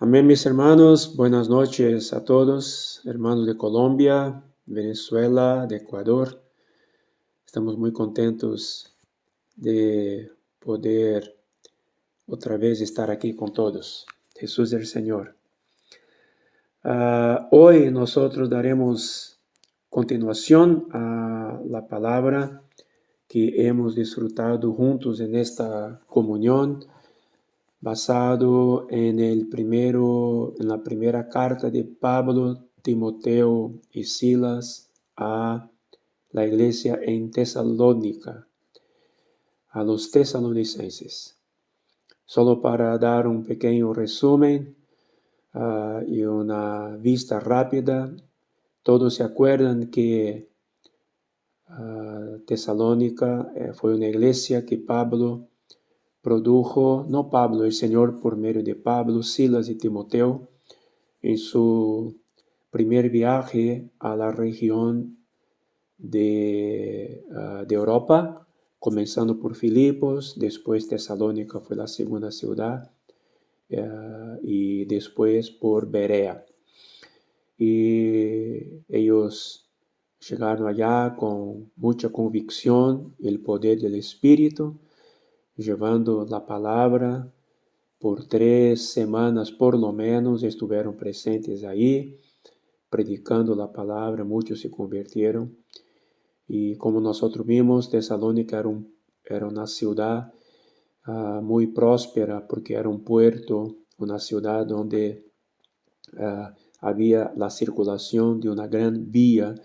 Amén, mis hermanos. Buenas noches a todos, hermanos de Colombia, Venezuela, de Ecuador. Estamos muy contentos de poder otra vez estar aquí con todos. Jesús el Señor. Hoy nosotros daremos continuación a la palabra que hemos disfrutado juntos en esta comunión, basado en la primera carta de Pablo, Timoteo y Silas a la iglesia en Tesalónica, a los tesalonicenses. Solo para dar un pequeño resumen y una vista rápida, todos se acuerdan que Tesalónica fue una iglesia que Pablo produjo, no Pablo, el Señor por medio de Pablo, Silas y Timoteo, en su primer viaje a la región de Europa, comenzando por Filipos, después Tesalónica fue la segunda ciudad, y después por Berea. Y ellos llegaron allá con mucha convicción, el poder del Espíritu, llevando la palabra. Por 3 semanas por lo menos estuvieron presentes ahí, predicando la palabra, muchos se convirtieron. Y como nosotros vimos, Tesalónica era una ciudad muy próspera, porque era un puerto, una ciudad donde había la circulación de una gran vía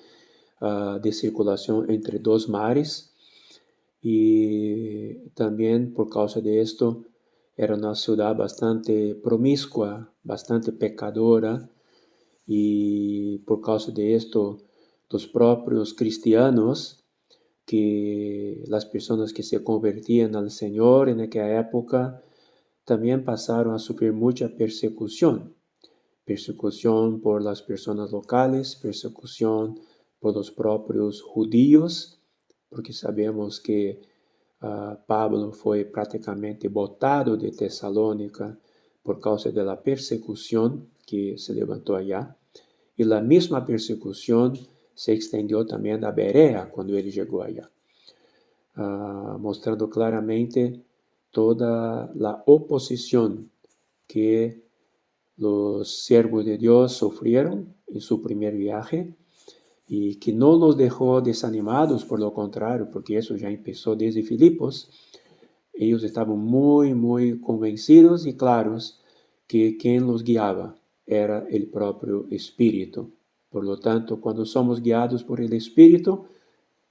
de circulación entre dos mares. Y también por causa de esto era una ciudad bastante promiscua, bastante pecadora, y por causa de esto los propios cristianos, que las personas que se convertían al Señor en aquella época, también pasaron a sufrir mucha persecución por las personas locales, persecución por los propios judíos, porque sabemos que Pablo fue prácticamente botado de Tesalónica por causa de la persecución que se levantó allá. Y la misma persecución se extendió también a Berea cuando él llegó allá, mostrando claramente toda la oposición que los siervos de Dios sufrieron en su primer viaje, y que no los dejó desanimados, por lo contrario, porque eso ya empezó desde Filipos. Ellos estaban muy convencidos y claros que quien los guiaba era el propio Espíritu. Por lo tanto, cuando somos guiados por el Espíritu,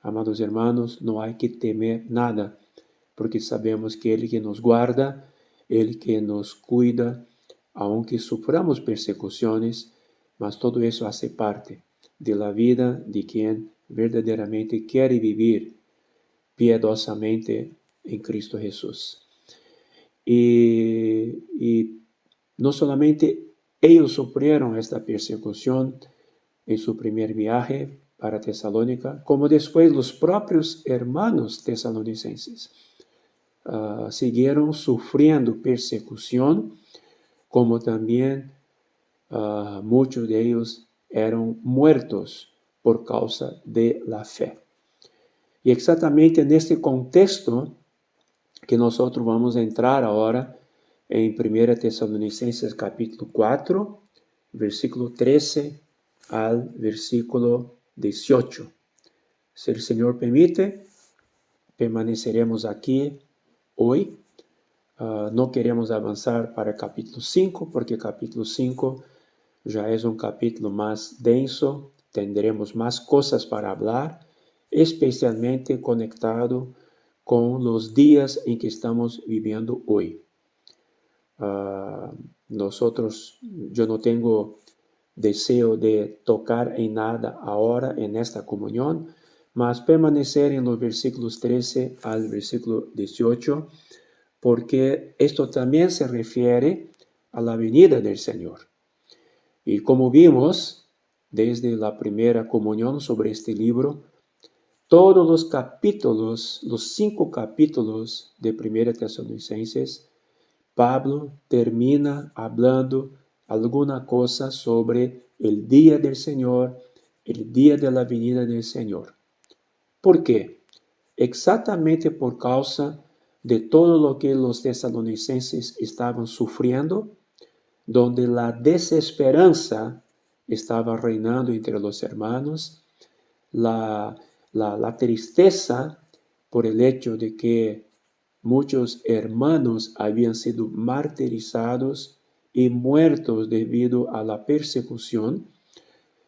amados hermanos, no hay que temer nada, porque sabemos que Él que nos guarda, Él que nos cuida, aunque suframos persecuciones, mas todo eso hace parte de la vida de quien verdaderamente quiere vivir piadosamente en Cristo Jesús. Y no solamente ellos sufrieron esta persecución en su primer viaje para Tesalónica, como después los propios hermanos tesalonicenses siguieron sufriendo persecución, como también muchos de ellos eran muertos por causa de la fe. Y exactamente en este contexto que nosotros vamos a entrar ahora en 1 Tesalonicenses capítulo 4, versículo 13 al versículo 18. Si el Señor permite, permaneceremos aquí hoy. No queremos avanzar para el capítulo 5, porque el capítulo 5 ya es un capítulo más denso, tendremos más cosas para hablar, especialmente conectado con los días en que estamos viviendo hoy. Yo no tengo deseo de tocar en nada ahora en esta comunión, mas permanecer en los versículos 13 al versículo 18, porque esto también se refiere a la venida del Señor. Y como vimos desde la primera comunión sobre este libro, todos los capítulos, los 5 capítulos de 1 Tesalonicenses, Pablo termina hablando alguna cosa sobre el día del Señor, el día de la venida del Señor. ¿Por qué? Exactamente por causa de todo lo que los tesalonicenses estaban sufriendo, donde la desesperanza estaba reinando entre los hermanos, la tristeza por el hecho de que muchos hermanos habían sido martirizados y muertos debido a la persecución,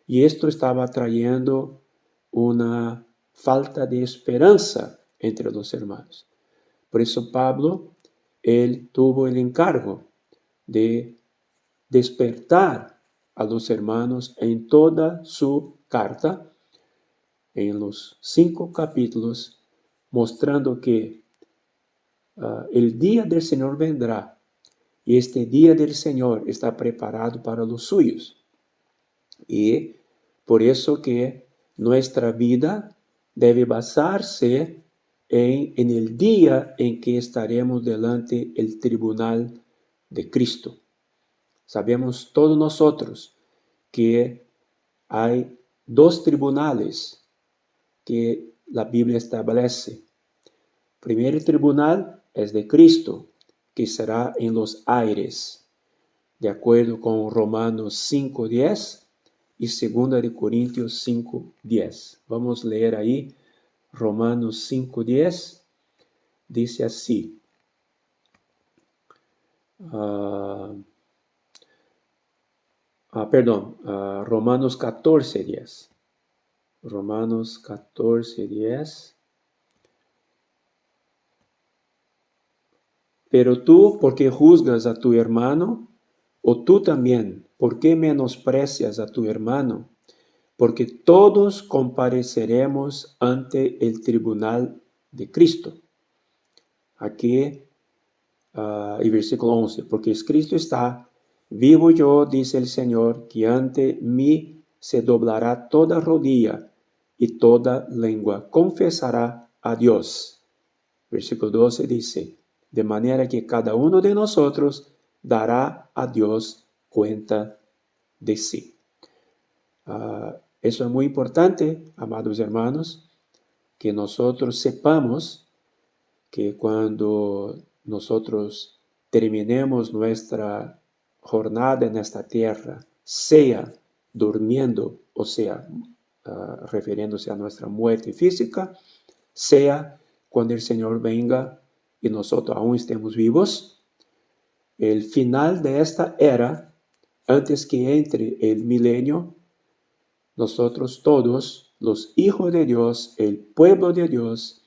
y esto estaba trayendo una falta de esperanza entre los hermanos. Por eso Pablo, él tuvo el encargo de despertar a los hermanos en toda su carta, en los 5 capítulos, mostrando que el día del Señor vendrá, y este día del Señor está preparado para los suyos. Y por eso que nuestra vida debe basarse en el día en que estaremos delante del tribunal de Cristo. Sabemos todos nosotros que hay 2 tribunales que la Biblia establece. Primer tribunal es de Cristo, que será en los aires, de acuerdo con Romanos 5:10 y 2 de Corintios 5:10. Vamos a leer ahí Romanos 5:10, dice así. Romanos 14:10. Romanos 14:10. Pero tú, ¿por qué juzgas a tu hermano? O tú también, ¿por qué menosprecias a tu hermano? Porque todos compareceremos ante el tribunal de Cristo. Aquí, y versículo 11, porque escrito está, vivo yo, dice el Señor, que ante mí se doblará toda rodilla y toda lengua confesará a Dios. Versículo 12 dice, de manera que cada uno de nosotros dará a Dios cuenta de sí. Eso es muy importante, amados hermanos, que nosotros sepamos que cuando nosotros terminemos nuestra jornada en esta tierra, sea durmiendo, o sea, refiriéndose a nuestra muerte física, sea cuando el Señor venga y nosotros aún estemos vivos, el final de esta era, antes que entre el milenio, nosotros todos, los hijos de Dios, el pueblo de Dios,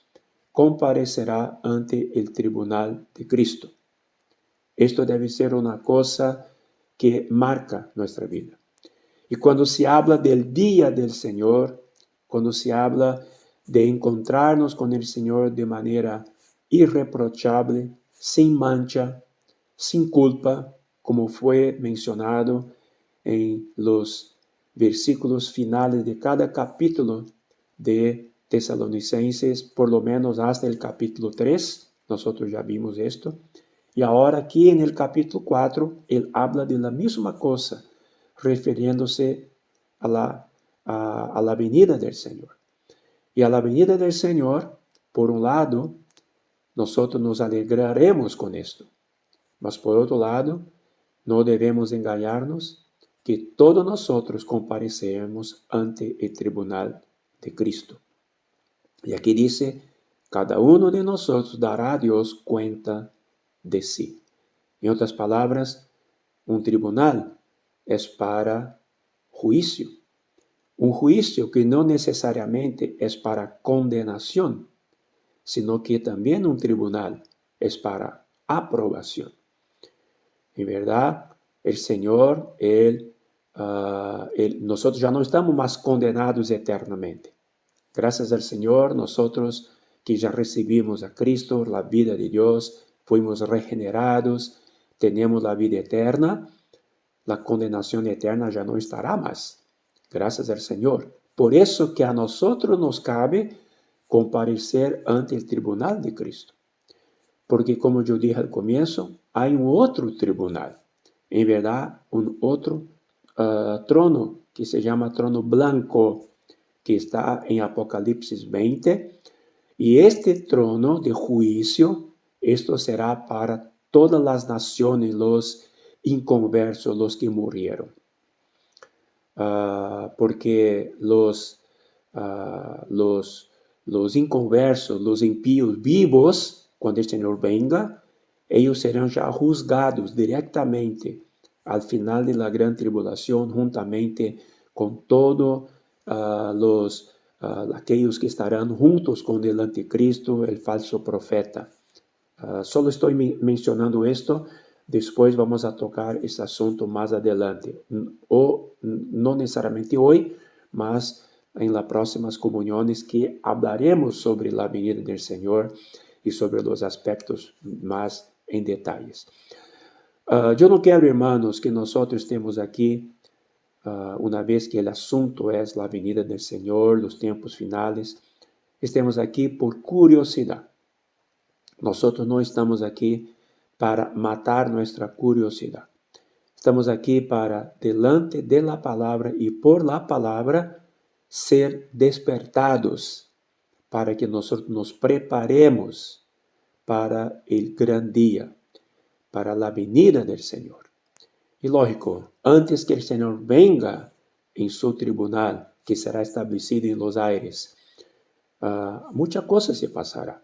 comparecerá ante el tribunal de Cristo. Esto debe ser una cosa que marca nuestra vida. Y cuando se habla del día del Señor, cuando se habla de encontrarnos con el Señor de manera irreprochable, sin mancha, sin culpa, como fue mencionado en los versículos finales de cada capítulo de Tesalonicenses, por lo menos hasta el capítulo 3, nosotros ya vimos esto. Y ahora aquí en el capítulo 4, él habla de la misma cosa, refiriéndose a la venida del Señor. Y a la venida del Señor, por un lado, nosotros nos alegraremos con esto. Mas por otro lado, no debemos engañarnos que todos nosotros compareceremos ante el tribunal de Cristo. Y aquí dice, cada uno de nosotros dará a Dios cuenta de sí. En otras palabras, un tribunal es para juicio. Un juicio que no necesariamente es para condenación, sino que también un tribunal es para aprobación. En verdad, el Señor, nosotros ya no estamos más condenados eternamente. Gracias al Señor, nosotros que ya recibimos a Cristo, la vida de Dios, fuimos regenerados, tenemos la vida eterna, la condenación eterna ya no estará más. Gracias al Señor. Por eso que a nosotros nos cabe comparecer ante el tribunal de Cristo. Porque como yo dije al comienzo, hay un otro tribunal. en verdad un otro trono que se llama trono blanco, que está en Apocalipsis 20. Y este trono de juicio, esto será para todas las naciones, los inconversos, los que murieron. Porque los inconversos, los impíos vivos, cuando el Señor venga, ellos serán ya juzgados directamente al final de la gran tribulación, juntamente con todos aquellos que estarán juntos con el anticristo, el falso profeta. Solo estoy mencionando esto. Después vamos a tocar este asunto más adelante, o no necesariamente hoy, mas en las próximas comuniones que hablaremos sobre la venida del Señor y sobre los aspectos más en detalles. Yo no quiero, hermanos, que nosotros estemos aquí, una vez que el asunto es la venida del Señor, los tiempos finales, estemos aquí por curiosidad. Nosotros no estamos aquí para matar nuestra curiosidad. Estamos aquí para, delante de la palabra y por la palabra, ser despertados para que nosotros nos preparemos para el gran día, para la venida del Señor. Y lógico, antes que el Señor venga en su tribunal, que será establecido en los aires, muchas cosas se pasará.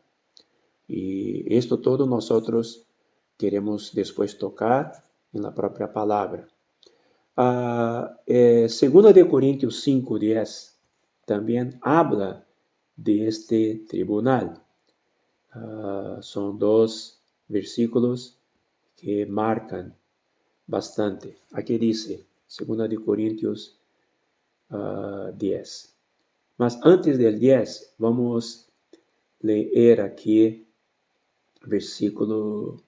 Y esto todo nosotros queremos después tocar en la propia palabra. Segunda de Corintios 5:10 también habla de este tribunal. Son dos versículos que marcan bastante. Aquí dice, segunda de Corintios 10. Mas antes del 10, vamos a leer aquí versículo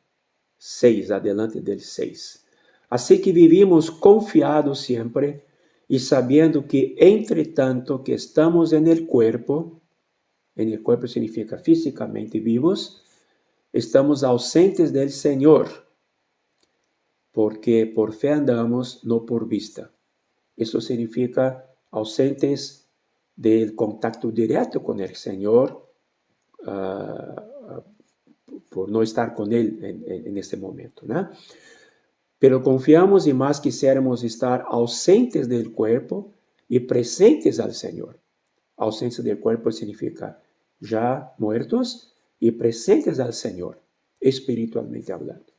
6, adelante del 6. Así que vivimos confiados siempre y sabiendo que entre tanto que estamos en el cuerpo significa físicamente vivos, estamos ausentes del Señor, porque por fe andamos, no por vista. Eso significa ausentes del contacto directo con el Señor, por no estar con Él en este momento, ¿no? Pero confiamos y más quisiéramos estar ausentes del cuerpo y presentes al Señor. Ausencia del cuerpo significa ya muertos y presentes al Señor, espiritualmente hablando.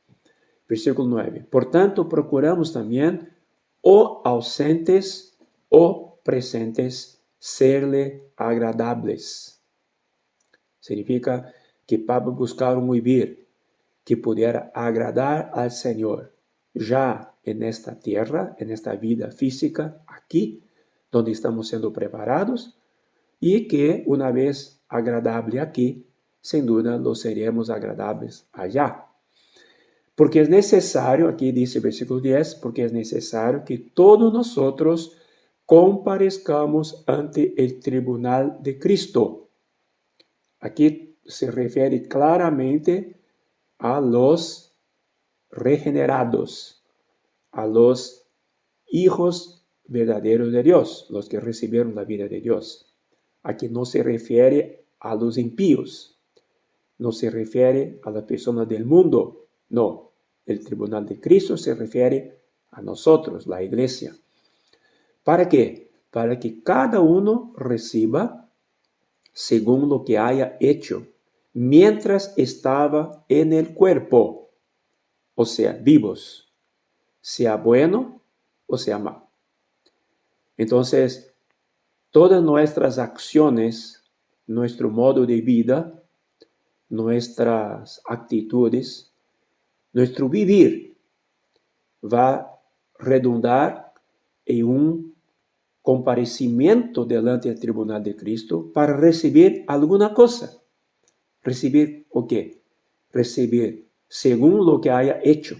Versículo 9. Por tanto, procuramos también, o ausentes o presentes, serle agradables. Significa que Pablo buscaba un vivir que pudiera agradar al Señor, ya en esta tierra, en esta vida física, aquí, donde estamos siendo preparados, y que una vez agradable aquí, sin duda lo seremos agradables allá. Porque es necesario, aquí dice el versículo 10, porque es necesario que todos nosotros comparezcamos ante el tribunal de Cristo. Aquí se refiere claramente a los regenerados, a los hijos verdaderos de Dios, los que recibieron la vida de Dios. Aquí no se refiere a los impíos, no se refiere a las personas del mundo, no. El tribunal de Cristo se refiere a nosotros, la iglesia. ¿Para qué? Para que cada uno reciba según lo que haya hecho mientras estaba en el cuerpo, o sea, vivos, sea bueno o sea malo. Entonces, todas nuestras acciones, nuestro modo de vida, nuestras actitudes, nuestro vivir va a redundar en un comparecimiento delante del tribunal de Cristo para recibir alguna cosa. ¿Recibir o qué? Recibir según lo que haya hecho,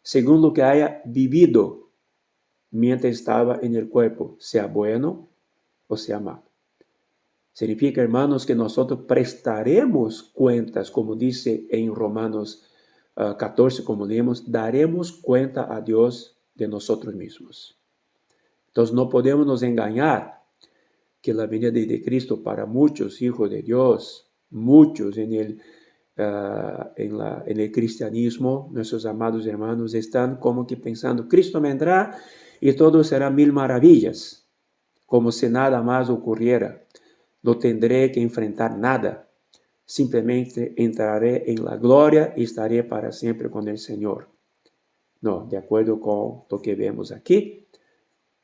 según lo que haya vivido mientras estaba en el cuerpo, sea bueno o sea malo. Significa, hermanos, que nosotros prestaremos cuentas, como dice en Romanos 14, como leemos, daremos cuenta a Dios de nosotros mismos. Entonces no podemos nos engañar que la venida de Cristo para muchos hijos de Dios, muchos en el cristianismo, nuestros amados hermanos están como que pensando, Cristo vendrá y todo será mil maravillas, como si nada más ocurriera. No tendré que enfrentar nada. Simplemente entraré en la gloria y estaré para siempre con el Señor. No, de acuerdo con lo que vemos aquí,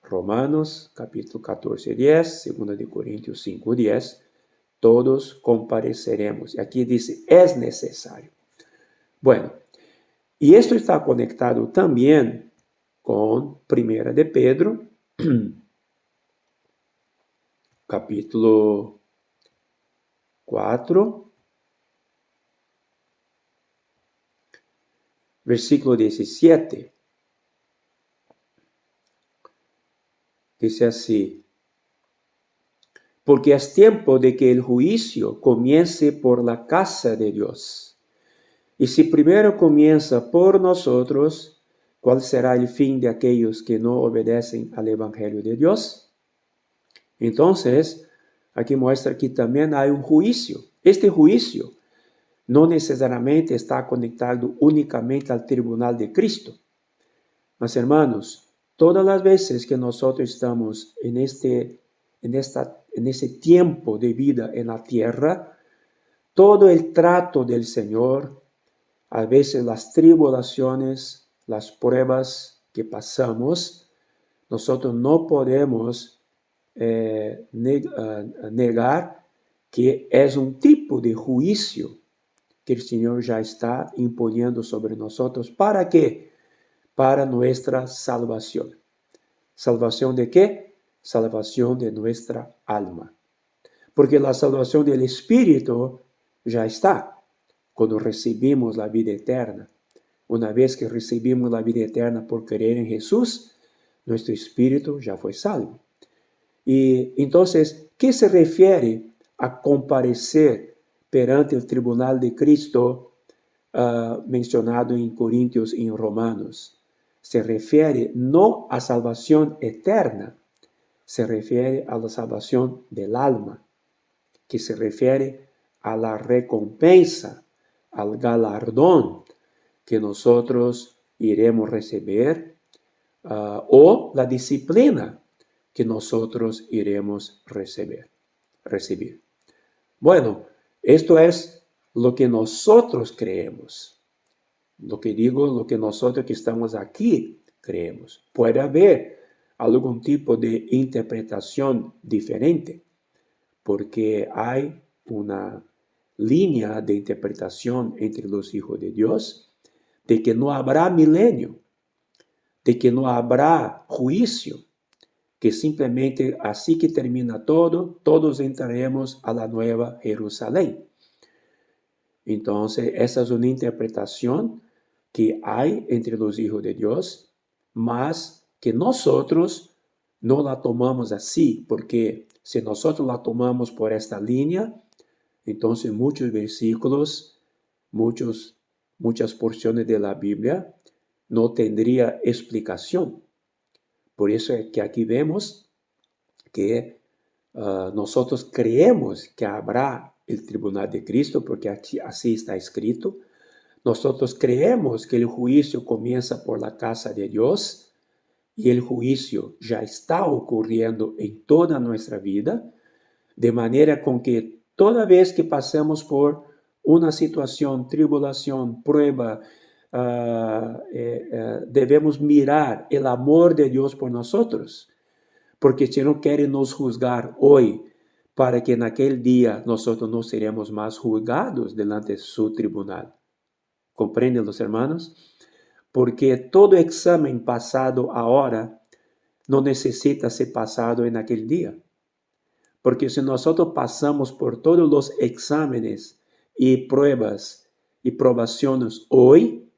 Romanos capítulo 14, 10, 2 de Corintios 5, 10, todos compareceremos. Y aquí dice, es necesario. Bueno, y esto está conectado también con 1 de Pedro, capítulo 4, versículo 17. Dice así, porque es tiempo de que el juicio comience por la casa de Dios. Y si primero comienza por nosotros, ¿cuál será el fin de aquellos que no obedecen al Evangelio de Dios? Entonces, aquí muestra que también hay un juicio. Este juicio no necesariamente está conectado únicamente al tribunal de Cristo. Mas, hermanos, todas las veces que nosotros estamos en ese tiempo de vida en la tierra, todo el trato del Señor, a veces las tribulaciones, las pruebas que pasamos, nosotros no podemos negar que es un tipo de juicio que el Señor ya está imponiendo sobre nosotros. ¿Para qué? Para nuestra salvación. ¿Salvación de qué? Salvación de nuestra alma. Porque la salvación del Espíritu ya está cuando recibimos la vida eterna. Una vez que recibimos la vida eterna por creer en Jesús, nuestro espíritu ya fue salvo. Y entonces, ¿qué se refiere a comparecer perante el tribunal de Cristo mencionado en Corintios y en Romanos? Se refiere no a salvación eterna, se refiere a la salvación del alma, que se refiere a la recompensa, al galardón que nosotros iremos recibir, o la disciplina que nosotros iremos recibir. Bueno, esto es lo que nosotros creemos. Lo que nosotros que estamos aquí creemos. Puede haber algún tipo de interpretación diferente, porque hay una línea de interpretación entre los hijos de Dios de que no habrá milenio, de que no habrá juicio, que simplemente así que termina todo, todos entraremos a la nueva Jerusalén. Entonces, esa es una interpretación que hay entre los hijos de Dios, mas que nosotros no la tomamos así, porque si nosotros la tomamos por esta línea, entonces muchos versículos, muchas porciones de la Biblia no tendría explicación. Por eso es que aquí vemos que nosotros creemos que habrá el tribunal de Cristo, porque así está escrito. Nosotros creemos que el juicio comienza por la casa de Dios y el juicio ya está ocurriendo en toda nuestra vida, de manera con que toda vez que pasemos por una situación, tribulación, prueba, debemos mirar el amor de Dios por nosotros, porque si no quiere nos juzgar hoy, para que en aquel día nosotros no seremos más juzgados delante de su tribunal. ¿Comprenden los hermanos? Porque todo examen pasado ahora no necesita ser pasado en aquel día. Porque si nosotros pasamos por todos los exámenes y pruebas y probaciones hoy,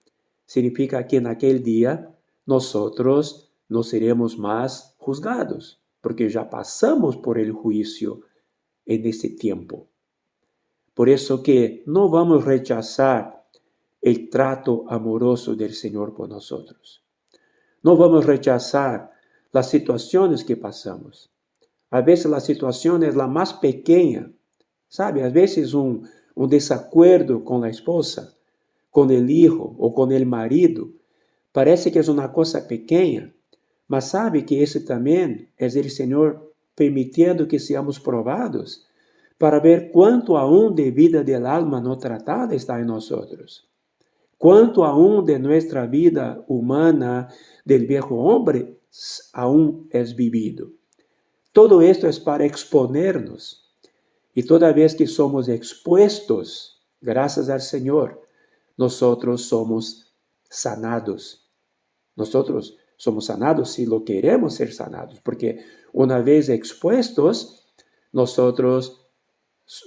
significa que en aquel día nosotros no seremos más juzgados, porque ya pasamos por el juicio en ese tiempo. Por eso que no vamos a rechazar el trato amoroso del Señor por nosotros. No vamos a rechazar las situaciones que pasamos. A veces la situación es la más pequeña, ¿sabe? A veces un desacuerdo con la esposa, con el hijo o con el marido. Parece que es una cosa pequeña, mas sabe que ese también es el Señor permitiendo que seamos probados para ver cuánto aún de vida del alma no tratada está en nosotros. Cuánto aún de nuestra vida humana, del viejo hombre, aún es vivido. Todo esto es para exponernos. Y toda vez que somos expuestos, gracias al Señor, nosotros somos sanados. Nosotros somos sanados si lo queremos ser sanados, porque una vez expuestos, nosotros,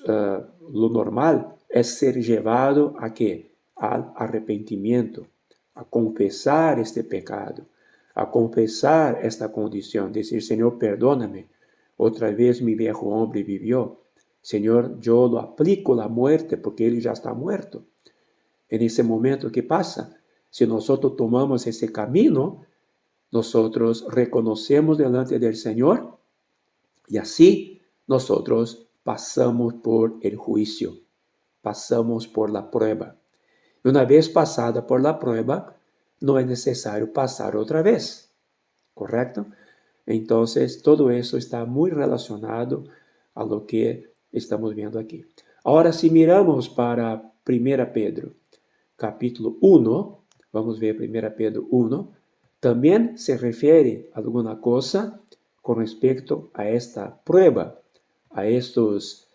lo normal es ser llevado a qué? Al arrepentimiento, a confesar este pecado, a confesar esta condición, decir, Señor, perdóname, otra vez mi viejo hombre vivió. Señor, yo lo aplico la muerte porque él ya está muerto. En ese momento, ¿qué pasa? Si nosotros tomamos ese camino, nosotros reconocemos delante del Señor y así nosotros pasamos por el juicio, pasamos por la prueba. Y una vez pasada por la prueba, no es necesario pasar otra vez, ¿correcto? Entonces, todo eso está muy relacionado a lo que estamos viendo aquí. Ahora, si miramos para 1 Pedro, capítulo 1, vamos ver 1 Pedro 1, también se refiere a alguna cosa con respecto a esta prueba, a estos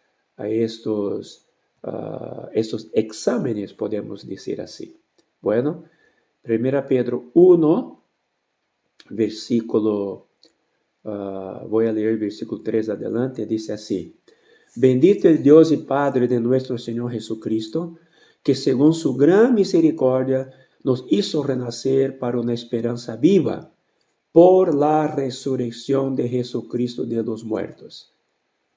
exámenes, podemos decir así. Bueno, 1 Pedro 1, versículo, voy a leer el versículo 3 adelante, dice así: Bendito el Dios y Padre de nuestro Señor Jesucristo, que según su gran misericordia nos hizo renacer para una esperanza viva por la resurrección de Jesucristo de los muertos.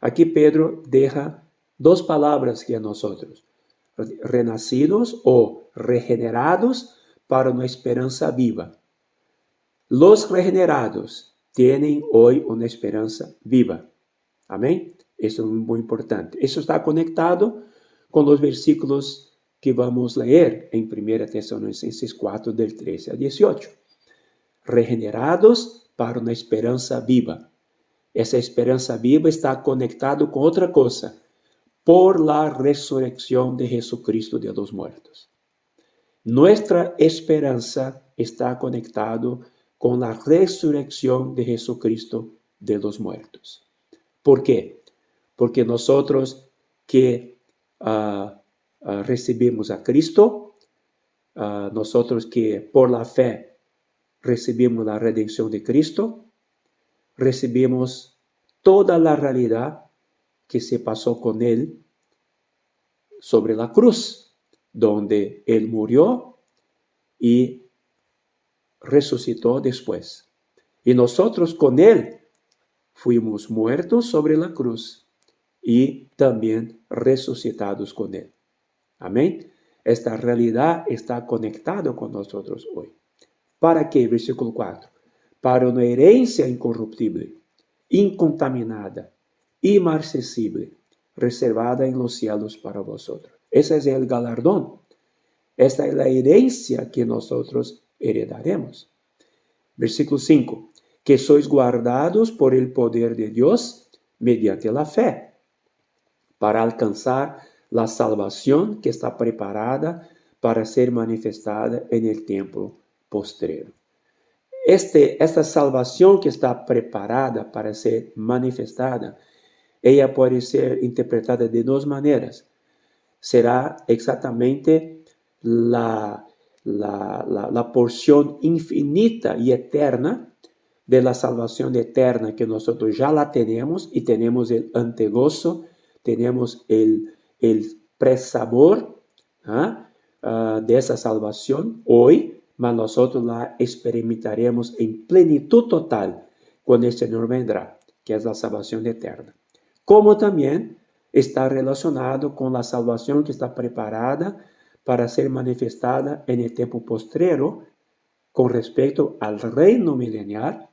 Aquí Pedro deja dos palabras que a nosotros: renacidos o regenerados para una esperanza viva. Los regenerados tienen hoy una esperanza viva. Amén. Eso es muy importante. Eso está conectado con los versículos que vamos a leer en 1 Tesalonicenses 4, del 13 al 18. Regenerados para una esperanza viva. Esa esperanza viva está conectada con otra cosa: por la resurrección de Jesucristo de los muertos. Nuestra esperanza está conectada con la resurrección de Jesucristo de los muertos. ¿Por qué? Porque nosotros que recibimos a Cristo, nosotros que por la fe recibimos la redención de Cristo, recibimos toda la realidad que se pasó con Él sobre la cruz, donde Él murió y resucitó después. Y nosotros con Él fuimos muertos sobre la cruz y también resucitados con Él. Amén. Esta realidad está conectada con nosotros hoy. ¿Para qué? Versículo 4. Para una herencia incorruptible, incontaminada, inmarcesible, reservada en los cielos para vosotros. Ese es el galardón. Esta es la herencia que nosotros heredaremos. Versículo 5. Que sois guardados por el poder de Dios mediante la fe, para alcanzar la salvación que está preparada para ser manifestada en el tiempo postrero. Esta salvación que está preparada para ser manifestada, ella puede ser interpretada de dos maneras. Será exactamente la porción infinita y eterna de la salvación eterna que nosotros ya la tenemos y tenemos el antegozo, tenemos el presabor de esa salvación hoy, mas nosotros la experimentaremos en plenitud total cuando el Señor vendrá, que es la salvación eterna. Como también está relacionado con la salvación que está preparada para ser manifestada en el tiempo postrero con respecto al reino milenial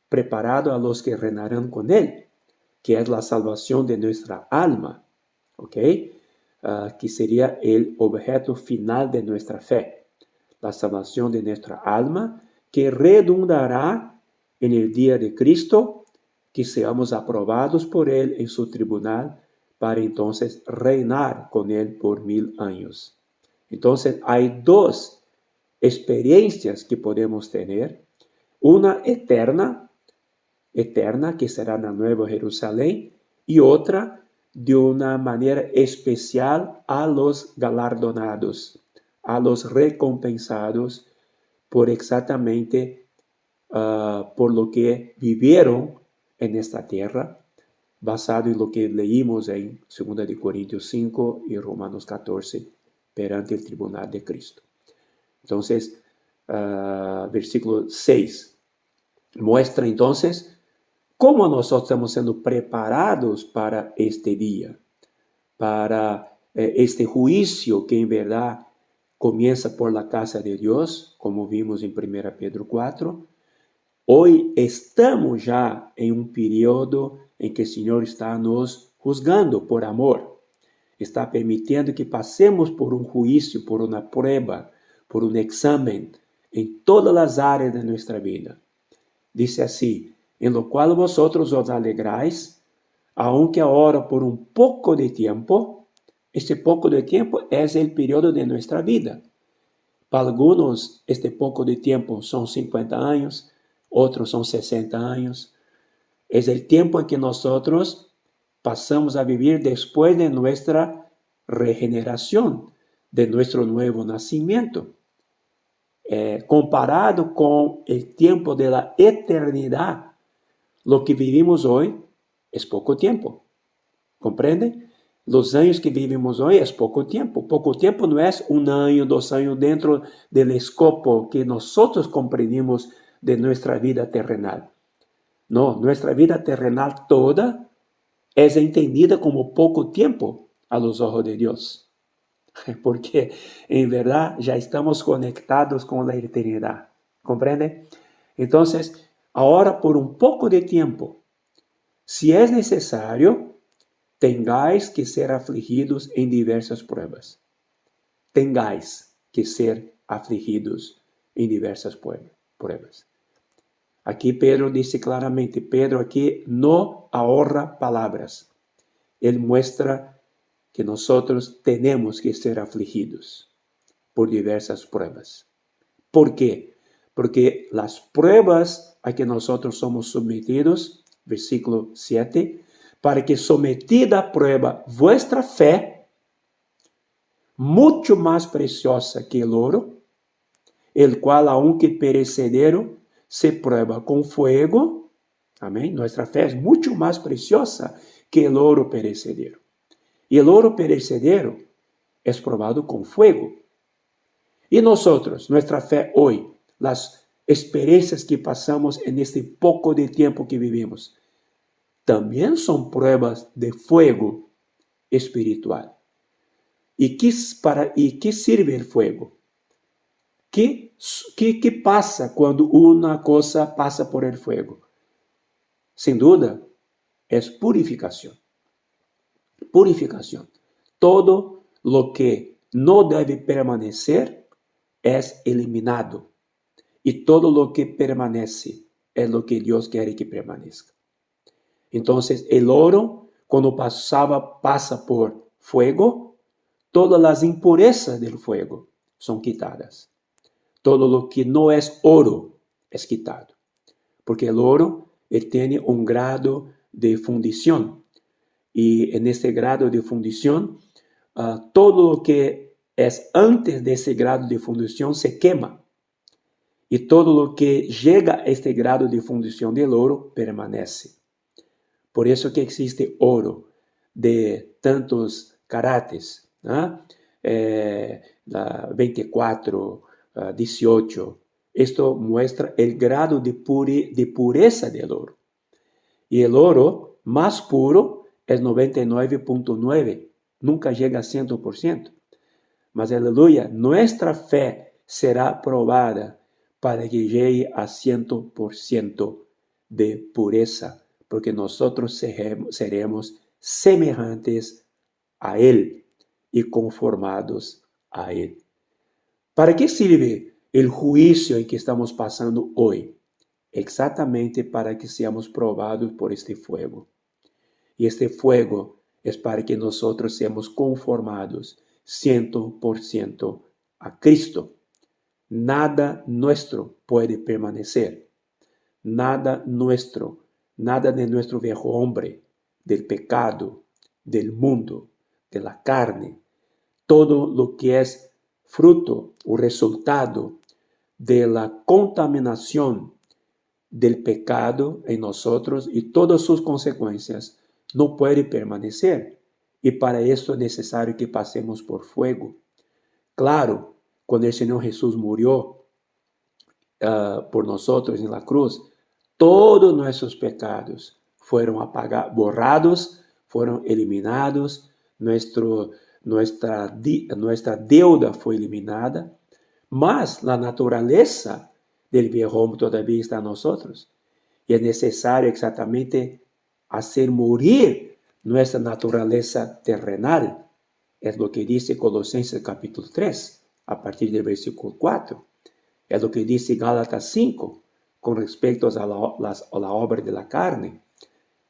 preparado a los que reinarán con él, que es la salvación de nuestra alma, ¿ok? Que sería el objeto final de nuestra fe, la salvación de nuestra alma, que redundará en el día de Cristo, que seamos aprobados por él en su tribunal, para entonces reinar con él por 1000 años. Entonces hay dos experiencias que podemos tener, una eterna, que será la Nueva Jerusalén, y otra de una manera especial a los galardonados, a los recompensados por exactamente por lo que vivieron en esta tierra, basado en lo que leímos en 2 Corintios 5 y Romanos 14, perante el tribunal de Cristo. Entonces, versículo 6 muestra entonces cómo nosotros estamos siendo preparados para este día, para este juicio que en verdad comienza por la casa de Dios, como vimos en 1 Pedro 4. Hoy estamos ya en un periodo en que el Señor está nos juzgando por amor. Está permitiendo que pasemos por un juicio, por una prueba, por un examen en todas las áreas de nuestra vida. Dice así: en lo cual vosotros os alegráis, aunque ahora por un poco de tiempo. Este poco de tiempo es el periodo de nuestra vida. Para algunos, este poco de tiempo son 50 años, otros son 60 años. Es el tiempo en que nosotros pasamos a vivir después de nuestra regeneración, de nuestro nuevo nacimiento. Comparado con el tiempo de la eternidad, lo que vivimos hoy es poco tiempo. ¿Comprende? Los años que vivimos hoy es poco tiempo. Poco tiempo no es 1 año, 2 años dentro del escopo que nosotros comprendimos de nuestra vida terrenal. No, nuestra vida terrenal toda es entendida como poco tiempo a los ojos de Dios. Porque en verdad ya estamos conectados con la eternidad. ¿Comprende? Entonces, ahora por un poco de tiempo, si es necesario, tengáis que ser afligidos en diversas pruebas. Tengáis que ser afligidos en diversas pruebas. Aquí Pedro dice claramente, Pedro aquí no ahorra palabras. Él muestra que nosotros tenemos que ser afligidos por diversas pruebas. ¿Por qué? Porque las pruebas a que nosotros somos sometidos, versículo 7, para que sometida a prueba vuestra fe, mucho más preciosa que el oro, el cual aunque perecedero, se prueba con fuego. Amén. Nuestra fe es mucho más preciosa que el oro perecedero. Y el oro perecedero es probado con fuego. Y nosotros, nuestra fe hoy, las experiencias que pasamos en este poco de tiempo que vivimos, también son pruebas de fuego espiritual. ¿Y qué sirve el fuego? ¿Qué pasa cuando una cosa pasa por el fuego? Sin duda, es purificación. Purificación. Todo lo que no debe permanecer es eliminado. Y todo lo que permanece es lo que Dios quiere que permanezca. Entonces, el oro, cuando pasa por fuego, todas las impurezas del fuego son quitadas. Todo lo que no es oro es quitado. Porque el oro tiene un grado de fundición. Y en este grado de fundición, todo lo que es antes de ese grado de fundición se quema. Y todo lo que llega a este grado de fundición del oro permanece. Por eso que existe oro de tantos carats, ¿no? 24, 18. Esto muestra el grado de pureza del oro. Y el oro más puro es 99.9. Nunca llega a 100%. Mas, aleluya, nuestra fe será probada para que llegue a 100% de pureza, porque nosotros seremos semejantes a Él y conformados a Él. ¿Para qué sirve el juicio en que estamos pasando hoy? Exactamente para que seamos probados por este fuego. Y este fuego es para que nosotros seamos conformados 100% a Cristo. Nada nuestro puede permanecer. Nada nuestro, nada de nuestro viejo hombre, del pecado, del mundo, de la carne. Todo lo que es fruto o resultado de la contaminación del pecado en nosotros y todas sus consecuencias no puede permanecer. Y para eso es necesario que pasemos por fuego. Claro, cuando el Señor Jesús murió por nosotros en la cruz, todos nuestros pecados fueron apagados, borrados, fueron eliminados, nuestra deuda fue eliminada, mas la naturaleza del viejo hombre todavía está en nosotros. Y es necesario exactamente hacer morir nuestra naturaleza terrenal. Es lo que dice Colosenses capítulo 3, a partir del versículo 4. Es lo que dice Gálatas 5, con respecto a la obra de la carne.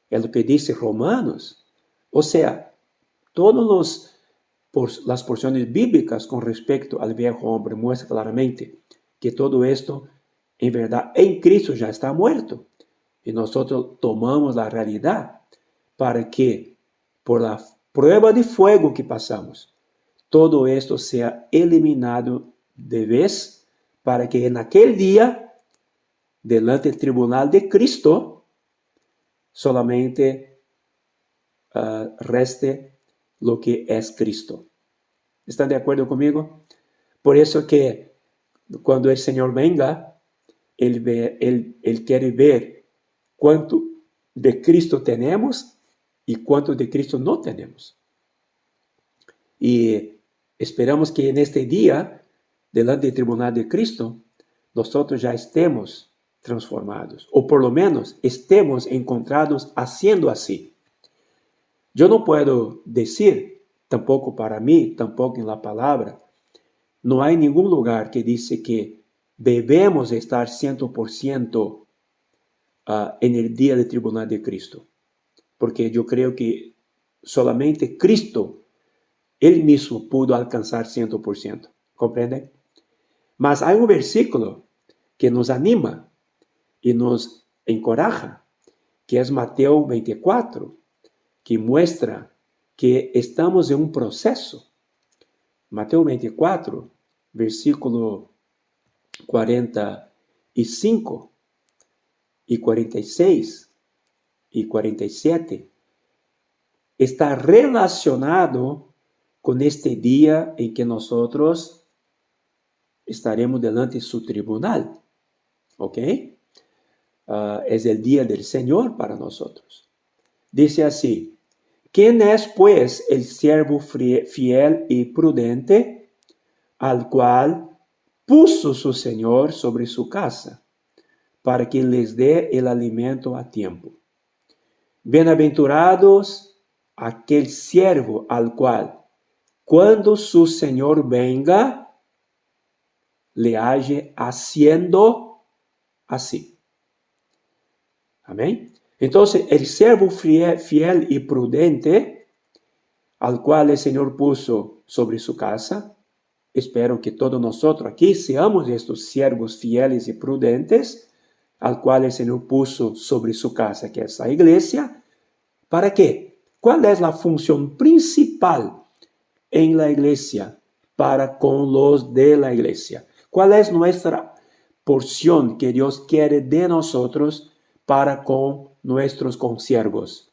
Es lo que dice Romanos. O sea, todas las porciones bíblicas con respecto al viejo hombre muestran claramente que todo esto, en verdad, en Cristo ya está muerto. Y nosotros tomamos la realidad para que, por la prueba de fuego que pasamos, todo esto sea eliminado de vez, para que en aquel día, delante del tribunal de Cristo, solamente reste lo que es Cristo. ¿Están de acuerdo conmigo? Por eso que cuando el Señor venga, Él quiere ver cuánto de Cristo tenemos y cuánto de Cristo no tenemos. Y esperamos que en este día, delante del tribunal de Cristo, nosotros ya estemos transformados, o por lo menos estemos encontrados haciendo así. Yo no puedo decir, tampoco para mí, tampoco en la palabra, no hay ningún lugar que dice que debemos estar 100% en el día del tribunal de Cristo. Porque yo creo que solamente Cristo, Él mismo pudo alcanzar 100%. ¿Comprenden? Mas hay un versículo que nos anima y nos encoraja, que es Mateo 24, que muestra que estamos en un proceso. Mateo 24, versículo 45 y 46 y 47, está relacionado con este día en que nosotros estaremos delante de su tribunal. ¿Ok? Es el día del Señor para nosotros. Dice así: ¿quién es pues el siervo fiel y prudente, al cual puso su Señor sobre su casa, para que les dé el alimento a tiempo? Bienaventurados aquel siervo al cual, cuando su Señor venga, le halle haciendo así. Amén. Entonces, el siervo fiel y prudente, al cual el Señor puso sobre su casa, espero que todos nosotros aquí seamos estos siervos fieles y prudentes, al cual el Señor puso sobre su casa, que es la iglesia. ¿Para qué? ¿Cuál es la función principal en la iglesia para con los de la iglesia? ¿Cuál es nuestra porción que Dios quiere de nosotros para con nuestros consiervos?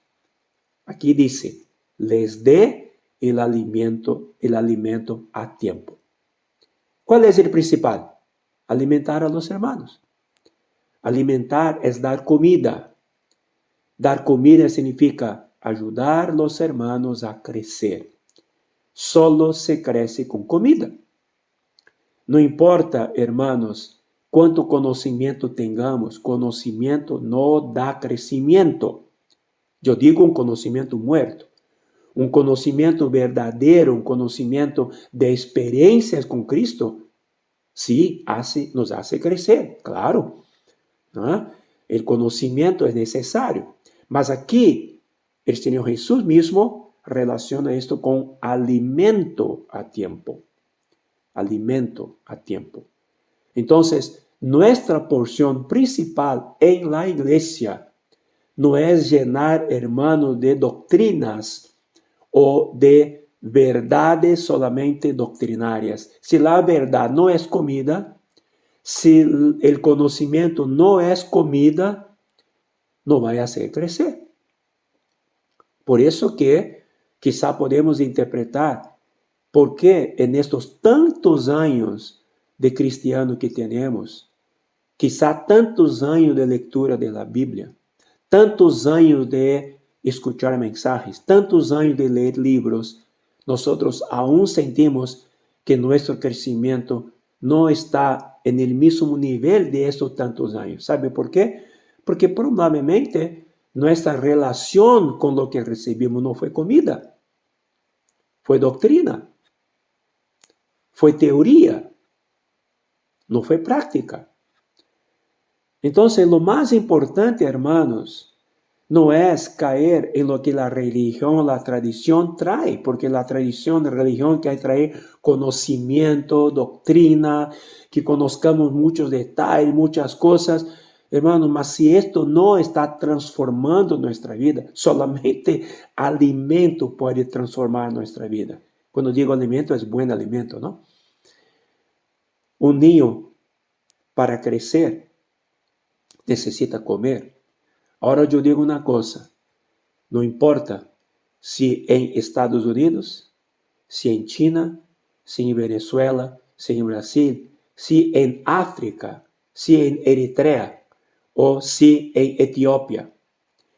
Aquí dice: les dé el alimento a tiempo. ¿Cuál es el principal? Alimentar a los hermanos. Alimentar es dar comida. Dar comida significa ayudar a los hermanos a crecer. solo se crece con comida. No importa, hermanos, cuánto conocimiento tengamos, conocimiento no da crecimiento. Yo digo un conocimiento muerto. Un conocimiento verdadero, un conocimiento de experiencias con Cristo, sí, nos hace crecer, claro, ¿no? El conocimiento es necesario. Mas aquí, el Señor Jesús mismo relaciona esto con alimento a tiempo. Alimento a tiempo. Entonces, nuestra porción principal en la iglesia no es llenar, hermanos, de doctrinas o de verdades solamente doctrinarias. Si la verdad no es comida, si el conocimiento no es comida, no va a hacer crecer. Por eso que quizá podemos interpretar por qué en estos tantos años de cristiano que tenemos, quizá tantos años de lectura de la Biblia, tantos años de escuchar mensajes, tantos años de leer libros, nosotros aún sentimos que nuestro crecimiento no está en el mismo nivel de esos tantos años. ¿Sabe por qué? Porque probablemente nuestra relación con lo que recibimos no fue comida, fue doctrina, fue teoría, no fue práctica. Entonces, lo más importante, hermanos, no es caer en lo que la religión, la tradición trae, porque la tradición, la religión quiere traer conocimiento, doctrina, que conozcamos muchos detalles, muchas cosas. Hermanos, mas si esto no está transformando nuestra vida, solamente alimento puede transformar nuestra vida. Cuando digo alimento, es buen alimento, ¿no? Un niño, para crecer, necesita comer. Ahora yo digo una cosa, no importa si en Estados Unidos, si en China, si en Venezuela, si en Brasil, si en África, si en Eritrea o si en Etiopía.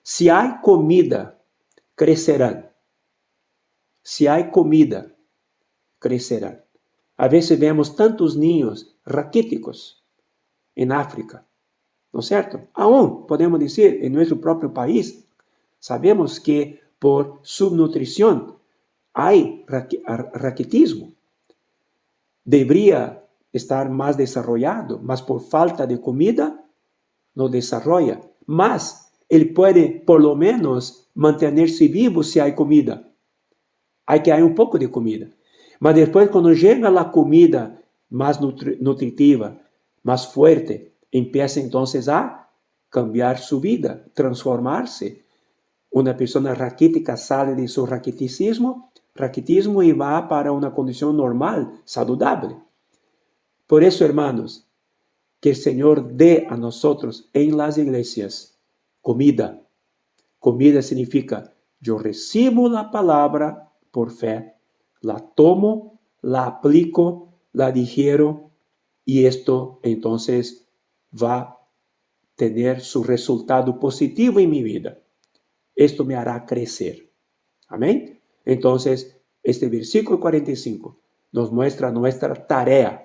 Si hay comida, crecerán. Si hay comida, crecerán. A veces vemos tantos niños raquíticos en África, ¿no es cierto? Aún podemos decir en nuestro propio país, sabemos que por subnutrición hay raquitismo. Debería estar más desarrollado, mas por falta de comida no desarrolla. Mas él puede por lo menos mantenerse vivo si hay comida. Hay que hay un poco de comida. Mas después cuando llega la comida más nutritiva, más fuerte, empieza entonces a cambiar su vida, transformarse. Una persona raquítica sale de su raquitismo y va para una condición normal, saludable. Por eso, hermanos, que el Señor dé a nosotros en las iglesias comida. Comida significa, yo recibo la palabra por fe, la tomo, la aplico, la digiero y esto entonces va a tener su resultado positivo en mi vida. Esto me hará crecer. Amén. Entonces, este versículo 45 nos muestra nuestra tarea.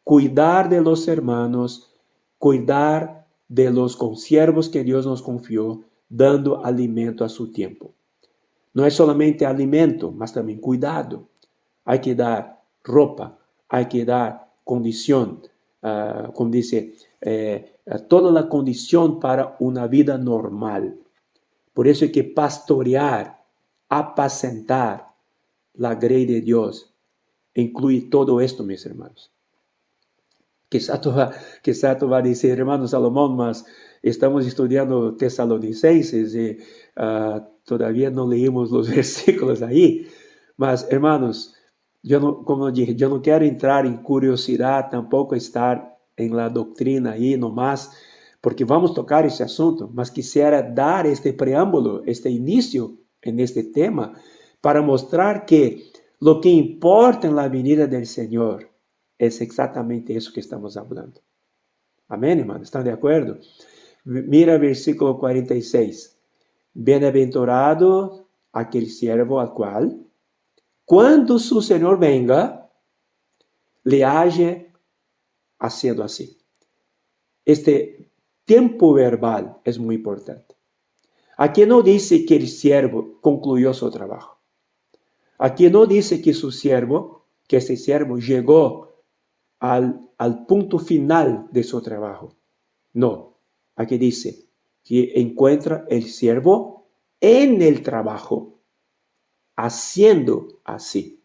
Cuidar de los hermanos, cuidar de los consiervos que Dios nos confió, dando alimento a su tiempo. No es solamente alimento, mas también cuidado. Hay que dar ropa, hay que dar condición, como dice, toda la condición para una vida normal. Por eso hay que pastorear, apacentar la grey de Dios. Incluye todo esto, mis hermanos. Quizá tú vas a decir, hermano Salomón, mas estamos estudiando Tesalonicenses y todavía no leímos los versículos ahí. Mas, hermanos, como dije, yo no quiero entrar en curiosidad, tampoco estar en la doctrina ahí nomás, porque vamos a tocar ese asunto, mas quisiera dar este preámbulo, este inicio en este tema, para mostrar que lo que importa en la venida del Señor es exactamente eso que estamos hablando. Amén, hermano, ¿están de acuerdo? Mira el versículo 46. Bienaventurado aquel siervo al cual, cuando su Señor venga, le halle haciendo así. Este tiempo verbal es muy importante. Aquí no dice que el siervo concluyó su trabajo. Aquí no dice que este siervo llegó al punto final de su trabajo. No, aquí dice que encuentra el siervo en el trabajo, haciendo así.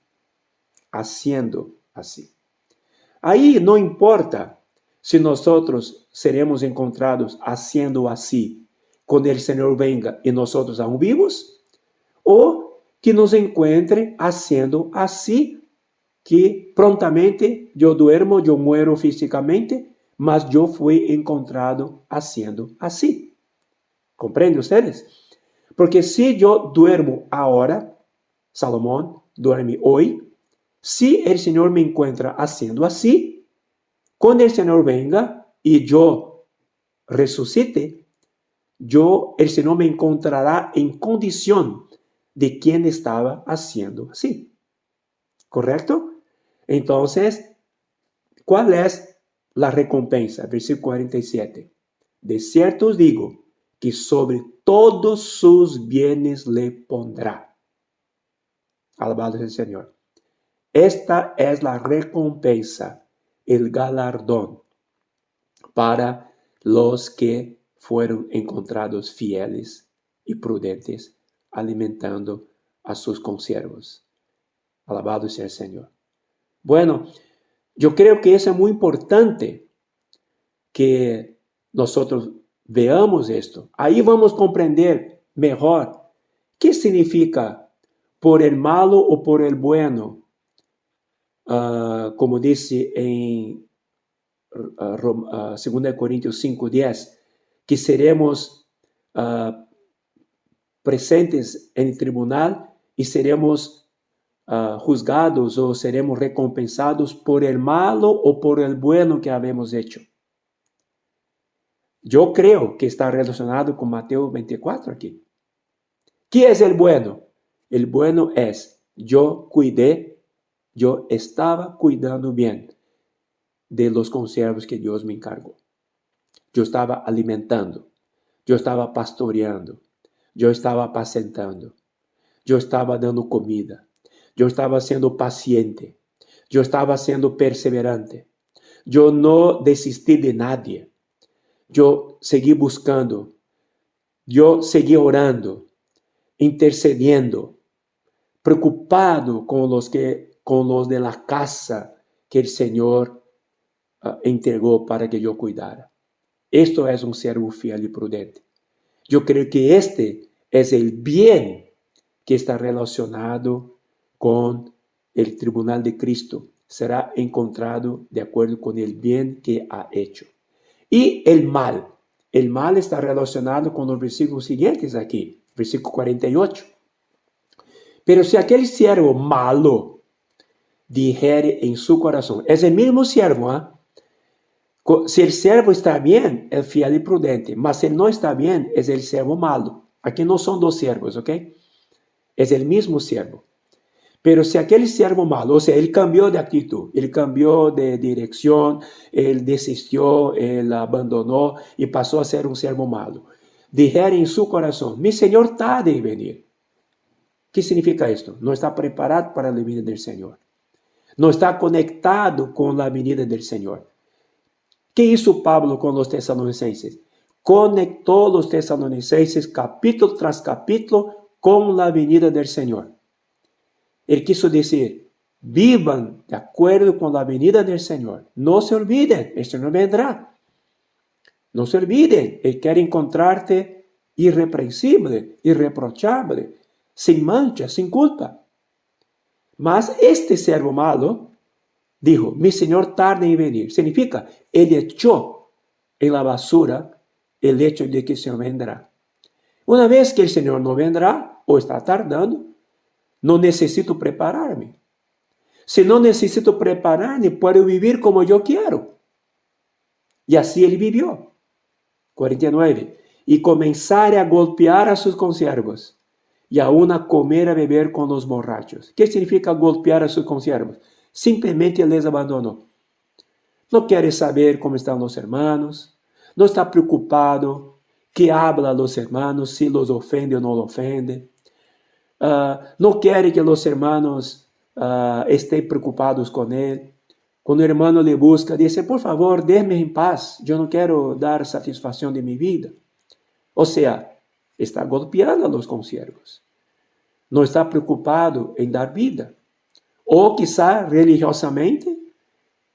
Ahí no importa si nosotros seremos encontrados haciendo así cuando el Señor venga y nosotros aún vivos, o que nos encuentre haciendo así, que prontamente yo duermo, yo muero físicamente, mas yo fui encontrado haciendo así. ¿Comprenden ustedes? Porque si yo duermo ahora, Salomón duerme hoy, si el Señor me encuentra haciendo así, cuando el Señor venga y yo resucite, el Señor me encontrará en condición de quien estaba haciendo así. ¿Correcto? Entonces, ¿cuál es la recompensa? Versículo 47. De cierto os digo que sobre todos sus bienes le pondrá. Alabado sea el Señor. Esta es la recompensa, el galardón para los que fueron encontrados fieles y prudentes, alimentando a sus consiervos. Alabado sea el Señor. Bueno, yo creo que eso es muy importante que nosotros veamos esto. Ahí vamos a comprender mejor qué significa por el malo o por el bueno. Como dice en 2 Corintios 5:10, que seremos presentes en el tribunal y seremos juzgados o seremos recompensados por el malo o por el bueno que habemos hecho. Yo creo que está relacionado con Mateo 24 aquí. ¿Qué es el bueno? El bueno es, yo estaba cuidando bien de los consiervos que Dios me encargó. Yo estaba alimentando, yo estaba pastoreando, yo estaba apacentando, yo estaba dando comida, yo estaba siendo paciente, yo estaba siendo perseverante, yo no desistí de nadie, yo seguí buscando, yo seguí orando, intercediendo, preocupado con los de la casa que el Señor entregó para que yo cuidara. Esto es un siervo fiel y prudente. Yo creo que este es el bien que está relacionado con el tribunal de Cristo. Será encontrado de acuerdo con el bien que ha hecho. Y el mal. El mal está relacionado con los versículos siguientes aquí. Versículo 48. Pero si aquel siervo malo dijere en su corazón, es el mismo siervo, ¿eh? Si el siervo está bien, es fiel y prudente, mas si no está bien, es el siervo malo. Aquí no son dos siervos, ¿ok? Es el mismo siervo. Pero si aquel siervo malo, o sea, él cambió de actitud, él cambió de dirección, él desistió, él abandonó y pasó a ser un siervo malo, dijere en su corazón, mi Señor tarde en venir. ¿Qué significa esto? No está preparado para la venida del Señor. No está conectado con la venida del Señor. ¿Qué hizo Pablo con los tesalonicenses? Conectó los tesalonicenses capítulo tras capítulo con la venida del Señor. Él quiso decir, vivan de acuerdo con la venida del Señor. No se olviden, el Señor vendrá. No se olviden, Él quiere encontrarte irreprensible, irreprochable, sin mancha, sin culpa. Mas este siervo malo dijo, mi Señor tarda en venir. Significa, Él echó en la basura el hecho de que el Señor vendrá. Una vez que el Señor no vendrá o está tardando, no necesito prepararme. Si no necesito prepararme, puedo vivir como yo quiero. Y así él vivió. 49. Y comenzare a golpear a sus consiervos y aún a comer a beber con los borrachos. ¿Qué significa golpear a sus consiervos? Simplemente les abandonó. No quiere saber cómo están los hermanos, no está preocupado qué habla a los hermanos, si los ofende o no los ofende. No quiere que los hermanos estén preocupados con él. Cuando el hermano le busca, dice, por favor, déjeme en paz, yo no quiero dar satisfacción de mi vida. O sea, está golpeando a los consiervos. No está preocupado en dar vida. O quizá religiosamente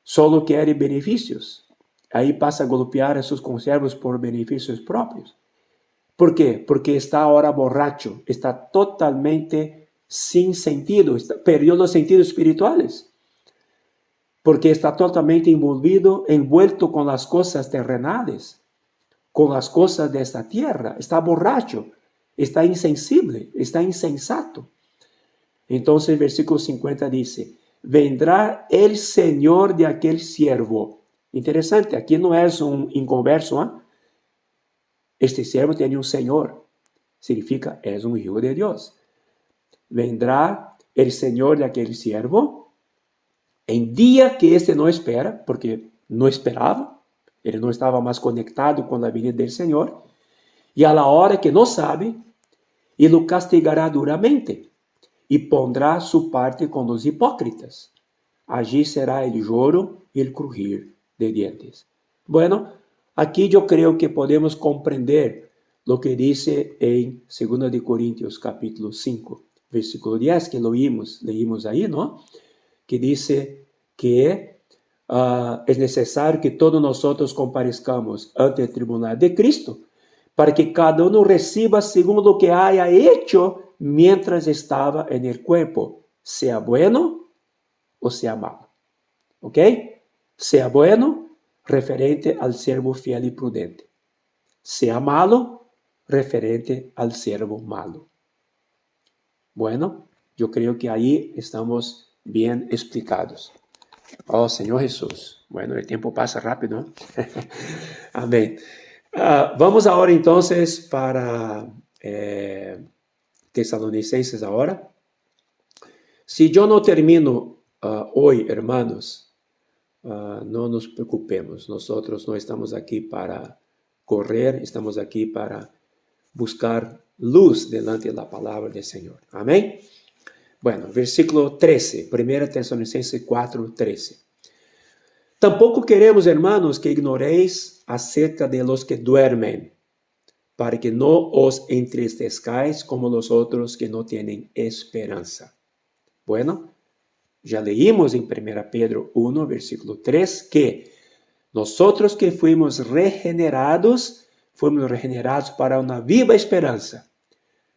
solo quiere beneficios. Ahí pasa a golpear a sus consiervos por beneficios propios. ¿Por qué? Porque está ahora borracho, está totalmente sin sentido, perdió los sentidos espirituales. Porque está totalmente envuelto con las cosas terrenales, con las cosas de esta tierra. Está borracho, está insensible, está insensato. Entonces, versículo 50 dice, vendrá el Señor de aquel siervo. Interesante, aquí no es un inconverso, ¿eh? Este siervo tiene un Señor, significa es un hijo de Dios. Vendrá el Señor de aquel siervo en día que este no espera, porque no esperaba, ele no estaba más conectado con la venida del Señor, y a la hora que no sabe, y lo castigará duramente, y pondrá su parte con los hipócritas. Allí será el lloro y el crujir de dientes. Bueno, aquí yo creo que podemos comprender lo que dice en 2 de Corintios capítulo 5, versículo 10, que leímos ahí, ¿no? Que dice que es necesario que todos nosotros comparezcamos ante el tribunal de Cristo, para que cada uno reciba según lo que haya hecho mientras estaba en el cuerpo, sea bueno o sea malo. ¿Ok? Sea bueno, referente al siervo fiel y prudente. Sea malo, referente al siervo malo. Bueno, yo creo que ahí estamos bien explicados. Oh, Señor Jesús. Bueno, el tiempo pasa rápido, ¿no? Amén. Vamos ahora entonces para Tesalonicenses ahora. Si yo no termino hoy, hermanos, no nos preocupemos. Nosotros no estamos aquí para correr, estamos aquí para buscar luz delante de la palabra del Señor. Amén. Bueno, versículo 13, 1 Tesalonicenses 4, 13. Tampoco queremos, hermanos, que ignoréis acerca de los que duermen, para que no os entristezcáis como los otros que no tienen esperanza. Bueno, ya leímos en 1 Pedro 1, versículo 3, que nosotros que fuimos regenerados para una viva esperanza,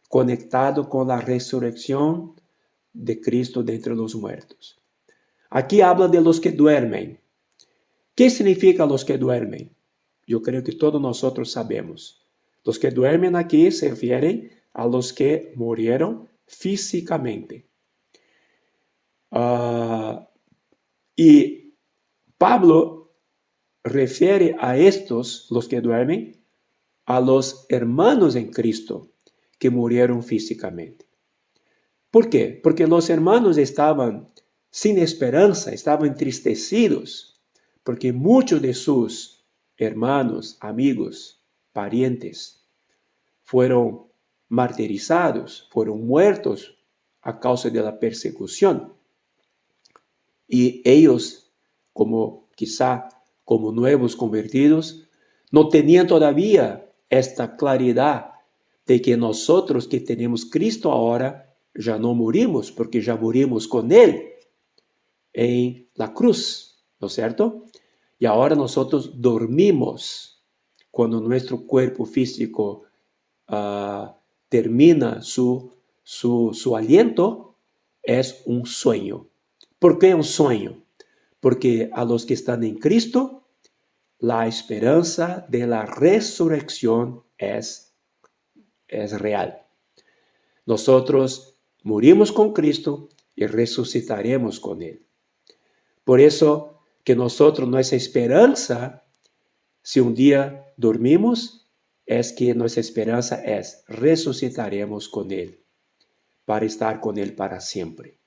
conectado con la resurrección de Cristo de entre los muertos. Aquí habla de los que duermen. ¿Qué significa los que duermen? Yo creo que todos nosotros sabemos. Los que duermen aquí se refieren a los que murieron físicamente. Y Pablo refiere a estos, los que duermen, a los hermanos en Cristo que murieron físicamente. ¿Por qué? Porque los hermanos estaban sin esperanza, estaban entristecidos, porque muchos de sus hermanos, amigos, parientes, fueron martirizados, fueron muertos a causa de la persecución. Y ellos, quizá como nuevos convertidos, no tenían todavía esta claridad de que nosotros que tenemos Cristo ahora, ya no morimos, porque ya morimos con Él en la cruz, ¿no es cierto? Y ahora nosotros dormimos cuando nuestro cuerpo físico termina su aliento, es un sueño. ¿Por qué un sueño? Porque a los que están en Cristo, la esperanza de la resurrección es real. Nosotros morimos con Cristo y resucitaremos con Él. Por eso que nosotros, nuestra esperanza, si un día dormimos, es que nuestra esperanza es resucitaremos con Él. para estar con Él para siempre.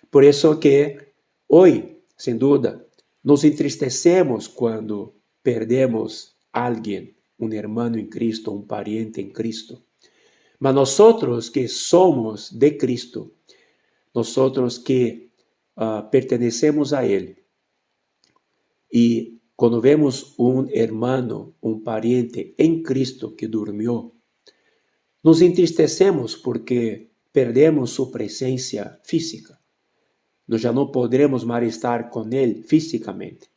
Por eso que hoy, sin duda, nos entristecemos cuando perdemos a alguien, un hermano en Cristo, un pariente en Cristo. Mas nosotros que somos de Cristo, nosotros que pertenecemos a Él, y cuando vemos un hermano, un pariente en Cristo que durmió, nos entristecemos porque perdemos su presencia física. Nós já não poderemos mais estar com Ele fisicamente.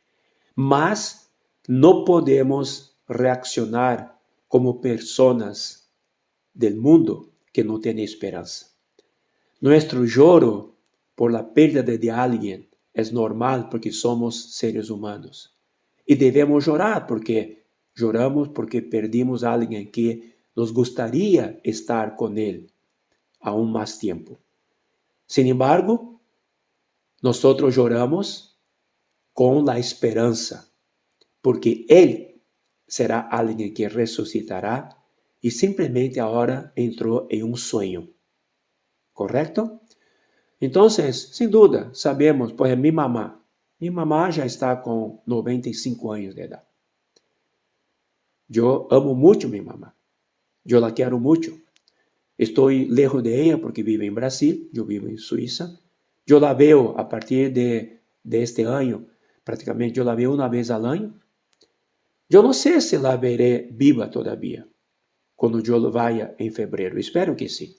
Mas não podemos reaccionar como pessoas del mundo que não têm esperança. Nuestro lloro por la pérdida de alguien es normal porque somos seres humanos. Y debemos llorar porque lloramos porque perdimos a alguien que nos gustaría estar con él aún más tiempo. Sin embargo, nosotros lloramos con la esperanza, porque él será alguien que resucitará y simplemente ahora entró en un sueño. ¿Correcto? Entonces, sin duda, sabemos, pues mi mamá ya está con 95 años de edad. Yo amo mucho a mi mamá. Yo la quiero mucho. Estoy lejos de ella porque vive en Brasil, yo vivo en Suiza. Yo la veo a partir de este año, prácticamente yo la veo una vez al año. Yo no sé si la veré viva todavía cuando yo vaya en febrero. Espero que sí.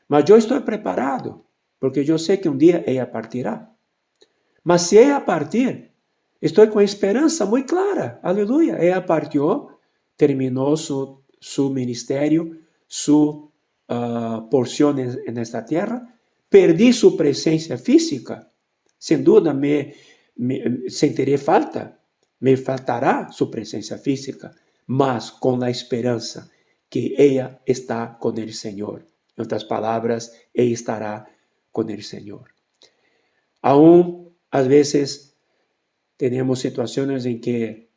Mas yo estoy preparado, porque yo sé que un día ella partirá. Mas si ella partir, estoy con esperanza muy clara. Aleluya. Ella partió, terminó su ministerio, su porción en esta tierra. Perdí su presencia física. Sin duda me sentiré falta. Me faltará su presencia física, mas con la esperanza que ella está con el Señor. En otras palabras, ella estará con el Señor. Aún a veces tenemos situaciones en que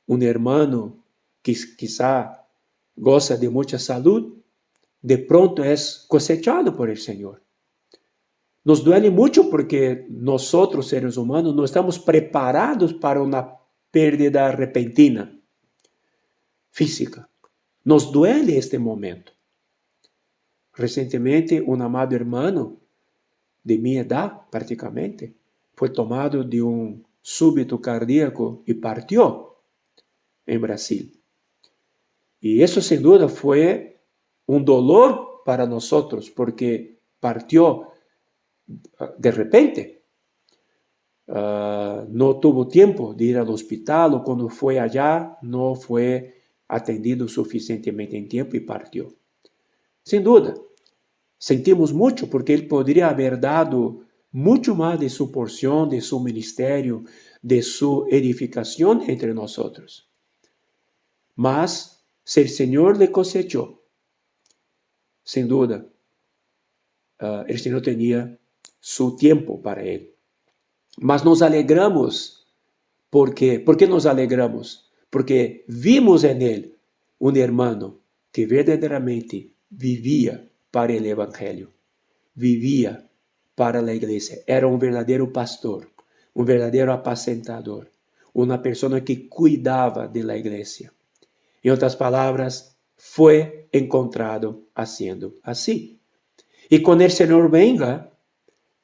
un hermano que quizá goza de mucha salud, de pronto es cosechado por el Señor. Nos duele mucho porque nosotros, seres humanos, no estamos preparados para una pérdida repentina, física. Nos duele este momento. Recientemente, un amado hermano de mi edad, prácticamente, fue tomado de un súbito cardíaco y partió en Brasil. Y eso sin duda fue un dolor para nosotros porque partió de repente. No tuvo tiempo de ir al hospital o cuando fue allá no fue atendido suficientemente en tiempo y partió. Sin duda, sentimos mucho porque él podría haber dado mucho más de su porción, de su ministerio, de su edificación entre nosotros. Mas, si el Señor le cosechó, sin duda, el Señor tenía su tiempo para él. Mas nos alegramos. ¿Por qué? ¿Por qué nos alegramos? Porque vimos en él un hermano que verdaderamente vivía para el Evangelio, vivía para la iglesia, era un verdadero pastor, un verdadero apacentador, una persona que cuidaba de la iglesia. En otras palabras, fue encontrado haciendo así. Y cuando el Señor venga,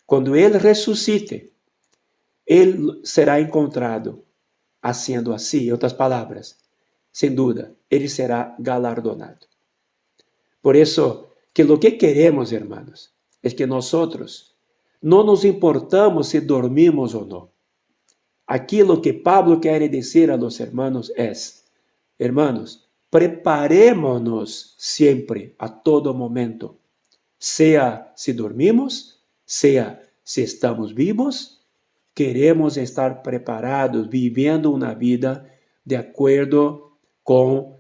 cuando Él resucite, Él será encontrado haciendo así. En otras palabras, sin duda, Él será galardonado. Por eso, que lo que queremos, hermanos, es que nosotros no nos importamos si dormimos o no. Aquí lo que Pablo quiere decir a los hermanos es, hermanos, preparémonos siempre, a todo momento, sea si dormimos, sea si estamos vivos, queremos estar preparados, viviendo una vida de acuerdo con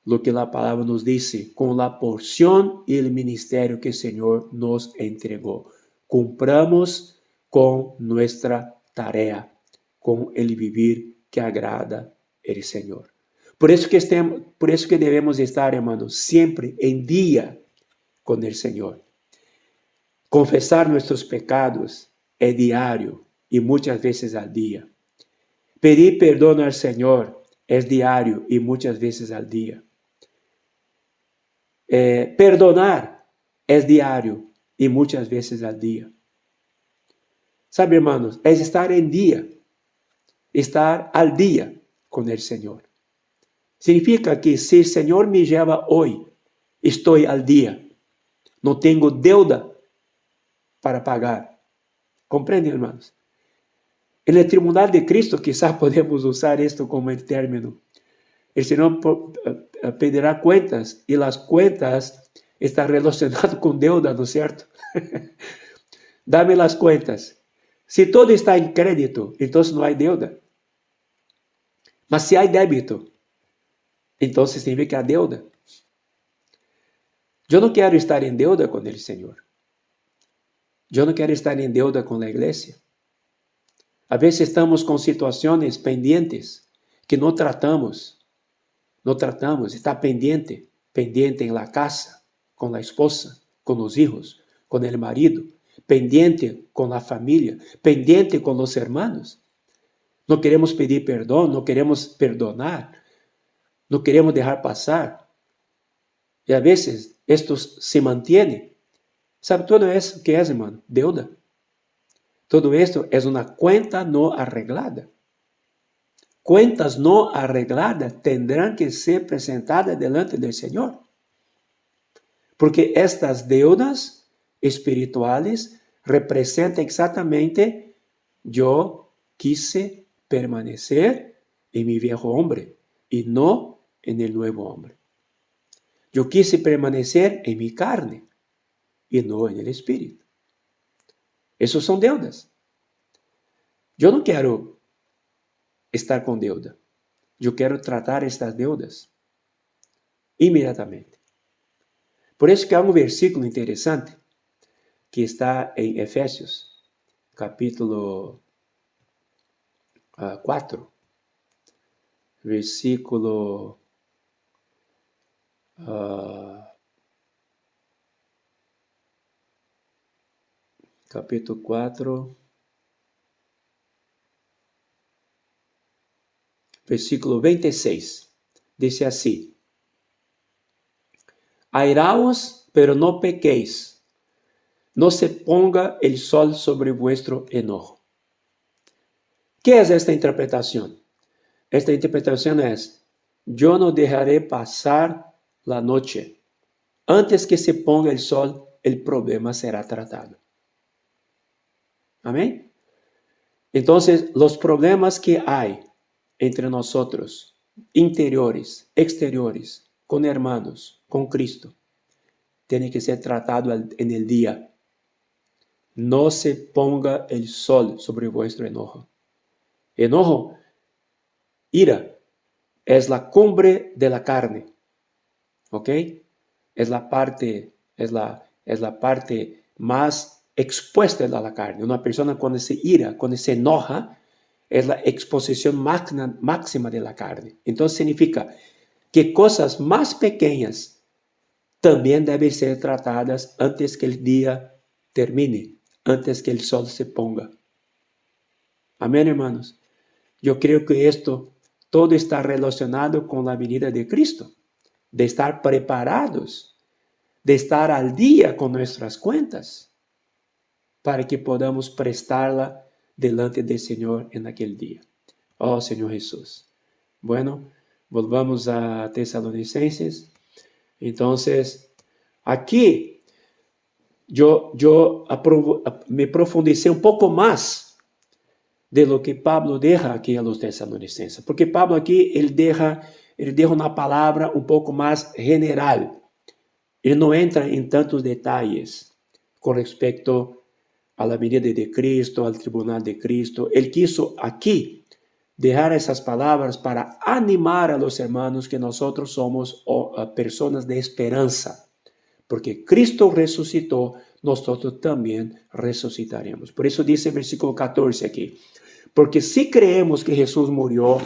lo que la palabra nos dice, con la porción y el ministerio que el Señor nos entregó. Cumplamos con nuestra tarea, con el vivir que agrada al Señor. Por eso que debemos estar, hermanos, siempre en día con el Señor. Confesar nuestros pecados es diario y muchas veces al día. Pedir perdón al Señor es diario y muchas veces al día. Perdonar es diario y muchas veces al día. Sabe, hermanos, es estar en día, estar al día con el Señor. Significa que si el Señor me lleva hoy, estoy al día. No tengo deuda para pagar. ¿Comprenden, hermanos? En el tribunal de Cristo quizás podemos usar esto como el término. El Señor pedirá cuentas y las cuentas están relacionadas con deuda, ¿no es cierto? Dame las cuentas. Si todo está en crédito, entonces no hay deuda. Mas si hay débito, entonces significa deuda. Yo no quiero estar en deuda con el Señor. Yo no quiero estar en deuda con la iglesia. A veces estamos con situaciones pendientes que no tratamos. Está pendiente en la casa, con la esposa, con los hijos, con el marido, pendiente con la familia, pendiente con los hermanos. No queremos pedir perdón, no queremos perdonar, no queremos dejar pasar. Y a veces esto se mantiene. ¿Sabe todo eso que es, hermano? Deuda. Todo esto es una cuenta no arreglada. Cuentas no arregladas tendrán que ser presentadas delante del Señor. Porque estas deudas espirituales representan exactamente yo quise permanecer en mi viejo hombre y no en el nuevo hombre. Yo quise permanecer en mi carne y no en el espíritu. Esas son deudas. Yo no quiero estar con deuda. Yo quiero tratar estas deudas inmediatamente. Por eso que hay un versículo interesante que está en Efesios, capítulo 4, versículo capítulo 4, versículo 26. Dice así: airaos, pero no pequéis. No se ponga el sol sobre vuestro enojo. ¿Qué es esta interpretación? Esta interpretación es: yo no dejaré pasar la noche. Antes que se ponga el sol, el problema será tratado. Amén. Entonces, los problemas que hay entre nosotros, interiores, exteriores, con hermanos, con Cristo, tienen que ser tratados en el día. No se ponga el sol sobre vuestro enojo. Enojo, ira, es la cumbre de la carne. ¿Ok? Es la parte más expuesta de la carne. Una persona cuando se ira, cuando se enoja, es la exposición máxima de la carne. Entonces significa que cosas más pequeñas también deben ser tratadas antes que el día termine, antes que el sol se ponga. Amén, hermanos. Yo creo que esto todo está relacionado con la venida de Cristo, de estar preparados, de estar al día con nuestras cuentas, para que podamos prestarla delante del Señor en aquel día. Oh, Señor Jesús. Bueno, volvamos a Tesalonicenses. Entonces, aquí yo me profundicé un poco más de lo que Pablo deja aquí a los tesalonicenses, porque Pablo aquí, él deja una palabra un poco más general. Él no entra en tantos detalles con respecto a la venida de Cristo, al tribunal de Cristo. Él quiso aquí dejar esas palabras para animar a los hermanos que nosotros somos personas de esperanza. Porque Cristo resucitó, nosotros también resucitaremos. Por eso dice el versículo 14 aquí: porque si creemos que Jesús murió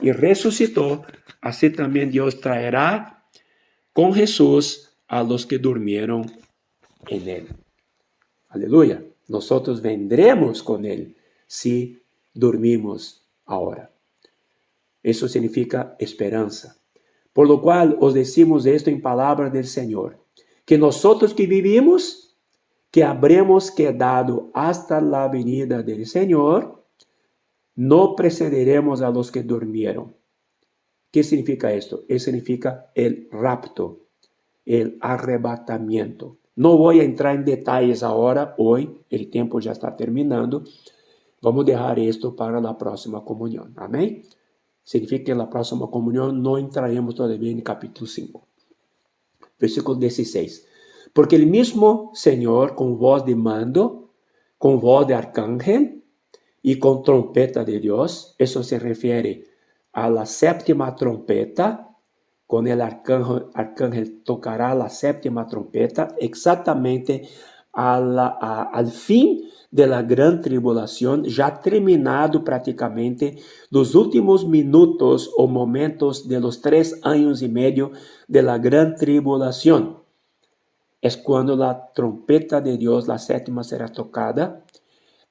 y resucitó, así también Dios traerá con Jesús a los que durmieron en él. Aleluya. Nosotros vendremos con Él si dormimos ahora. Eso significa esperanza. Por lo cual os decimos esto en palabra del Señor, que nosotros que vivimos, que habremos quedado hasta la venida del Señor, no precederemos a los que durmieron. ¿Qué significa esto? Eso significa el rapto, el arrebatamiento. No voy a entrar en detalles ahora, hoy, el tiempo ya está terminando. Vamos a dejar esto para la próxima comunión. Amén. Significa que en la próxima comunión no entraremos todavía en el capítulo 5. Versículo 16. Porque el mismo Señor, con voz de mando, con voz de arcángel y con trompeta de Dios, eso se refiere a la séptima trompeta. Con el arcángel tocará la séptima trompeta exactamente al fin de la gran tribulación, ya terminado prácticamente los últimos minutos o momentos de los 3 años y medio de la gran tribulación. Es cuando la trompeta de Dios, la séptima, será tocada,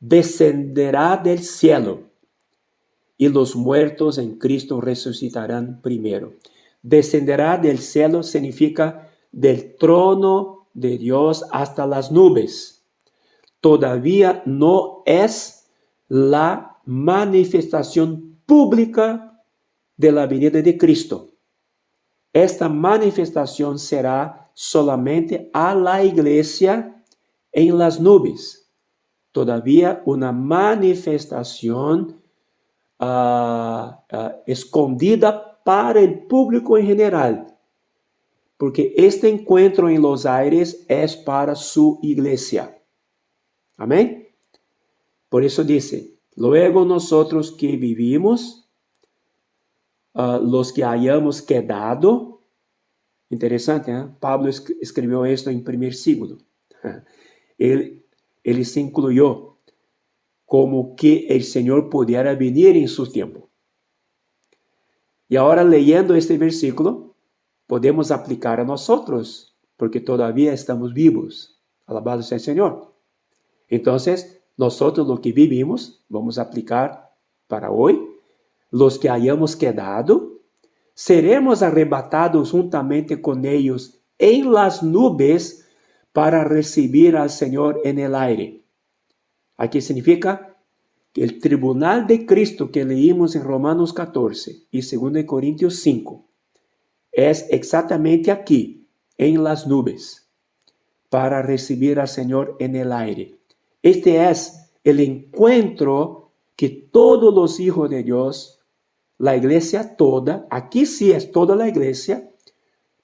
descenderá del cielo y los muertos en Cristo resucitarán primero. Descenderá del cielo significa del trono de Dios hasta las nubes. Todavía no es la manifestación pública de la venida de Cristo. Esta manifestación será solamente a la iglesia en las nubes. Todavía una manifestación escondida para el público en general, porque este encuentro en los aires es para su iglesia. Amén. Por eso dice, luego nosotros que vivimos, los que hayamos quedado, interesante, ¿eh? Pablo escribió esto en primer siglo. Él se incluyó como que el Señor pudiera venir en su tiempo. Y ahora leyendo este versículo, podemos aplicar a nosotros, porque todavía estamos vivos. Alabado sea el Señor. Entonces, nosotros lo que vivimos, vamos a aplicar para hoy. Los que hayamos quedado, seremos arrebatados juntamente con ellos en las nubes para recibir al Señor en el aire. Aquí significa que el tribunal de Cristo que leímos en Romanos 14 y 2 Corintios 5 es exactamente aquí, en las nubes, para recibir al Señor en el aire. Este es el encuentro que todos los hijos de Dios, la iglesia toda, aquí sí es toda la iglesia,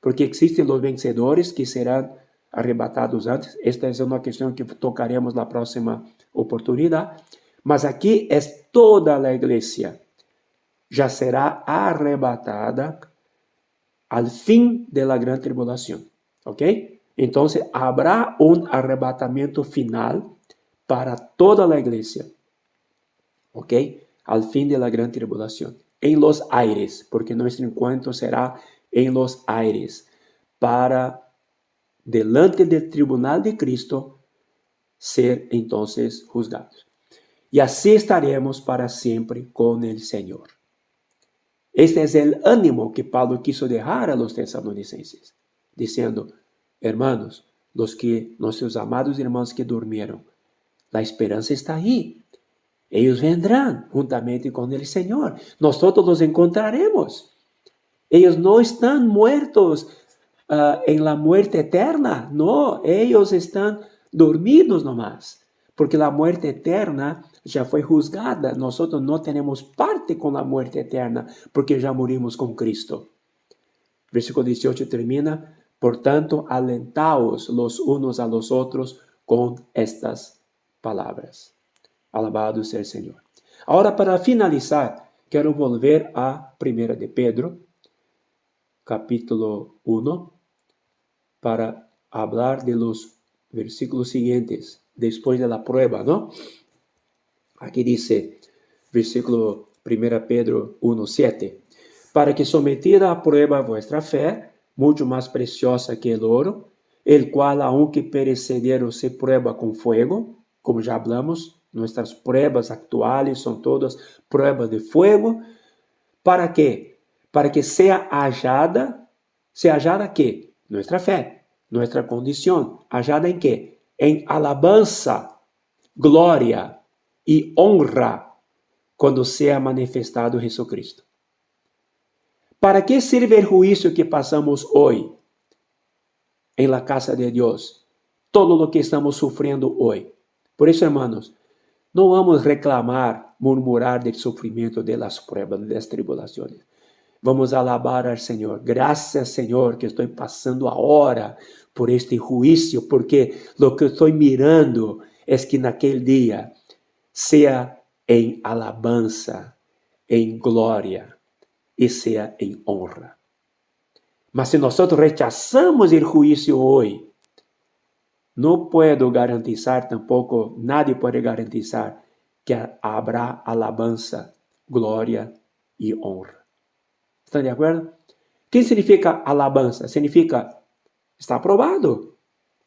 porque existen los vencedores que serán arrebatados antes. Esta es una cuestión que tocaremos la próxima oportunidad. Mas aquí es toda la iglesia. Ya será arrebatada al fin de la gran tribulación. ¿Ok? Entonces habrá un arrebatamiento final para toda la iglesia. ¿Ok? Al fin de la gran tribulación. En los aires, porque nuestro encuentro será en los aires, para delante del tribunal de Cristo ser entonces juzgados. Y así estaremos para siempre con el Señor. Este es el ánimo que Pablo quiso dejar a los tesalonicenses, diciendo, hermanos, nuestros amados hermanos que durmieron, la esperanza está ahí. Ellos vendrán juntamente con el Señor. Nosotros los encontraremos. Ellos no están muertos en la muerte eterna. No, ellos están dormidos nomás. Porque la muerte eterna ya fue juzgada. Nosotros no tenemos parte con la muerte eterna porque ya morimos con Cristo. Versículo 18 termina, por tanto, alentaos los unos a los otros con estas palabras. Alabado sea el Señor. Ahora, para finalizar, quiero volver a 1 de Pedro, capítulo 1, para hablar de los versículos siguientes, después de la prueba, ¿no? Aquí dice, versículo 1 Pedro 1, 7, para que sometida a prueba vuestra fe, mucho más preciosa que el oro, el cual, aunque perecedero, se prueba con fuego, como ya hablamos, nuestras pruebas actuales son todas pruebas de fuego. ¿Para qué? Para que sea hallada ¿qué? Nuestra fe, nuestra condición. ¿Hallada en qué? En alabanza, gloria y honra cuando sea manifestado Jesucristo. ¿Para qué sirve el juicio que pasamos hoy en la casa de Dios? Todo lo que estamos sufriendo hoy. Por eso, hermanos, no vamos a reclamar, murmurar del sufrimiento, de las pruebas, de las tribulaciones. Vamos a alabar al Señor. Gracias, Señor, que estoy pasando ahora por este juicio, porque lo que estoy mirando es que en aquel día sea en alabanza, en gloria y sea en honra. Mas si nosotros rechazamos el juicio hoy, no puedo garantizar tampoco, nadie puede garantizar que habrá alabanza, gloria y honra. ¿Están de acuerdo? ¿Qué significa alabanza? Significa, está aprobado,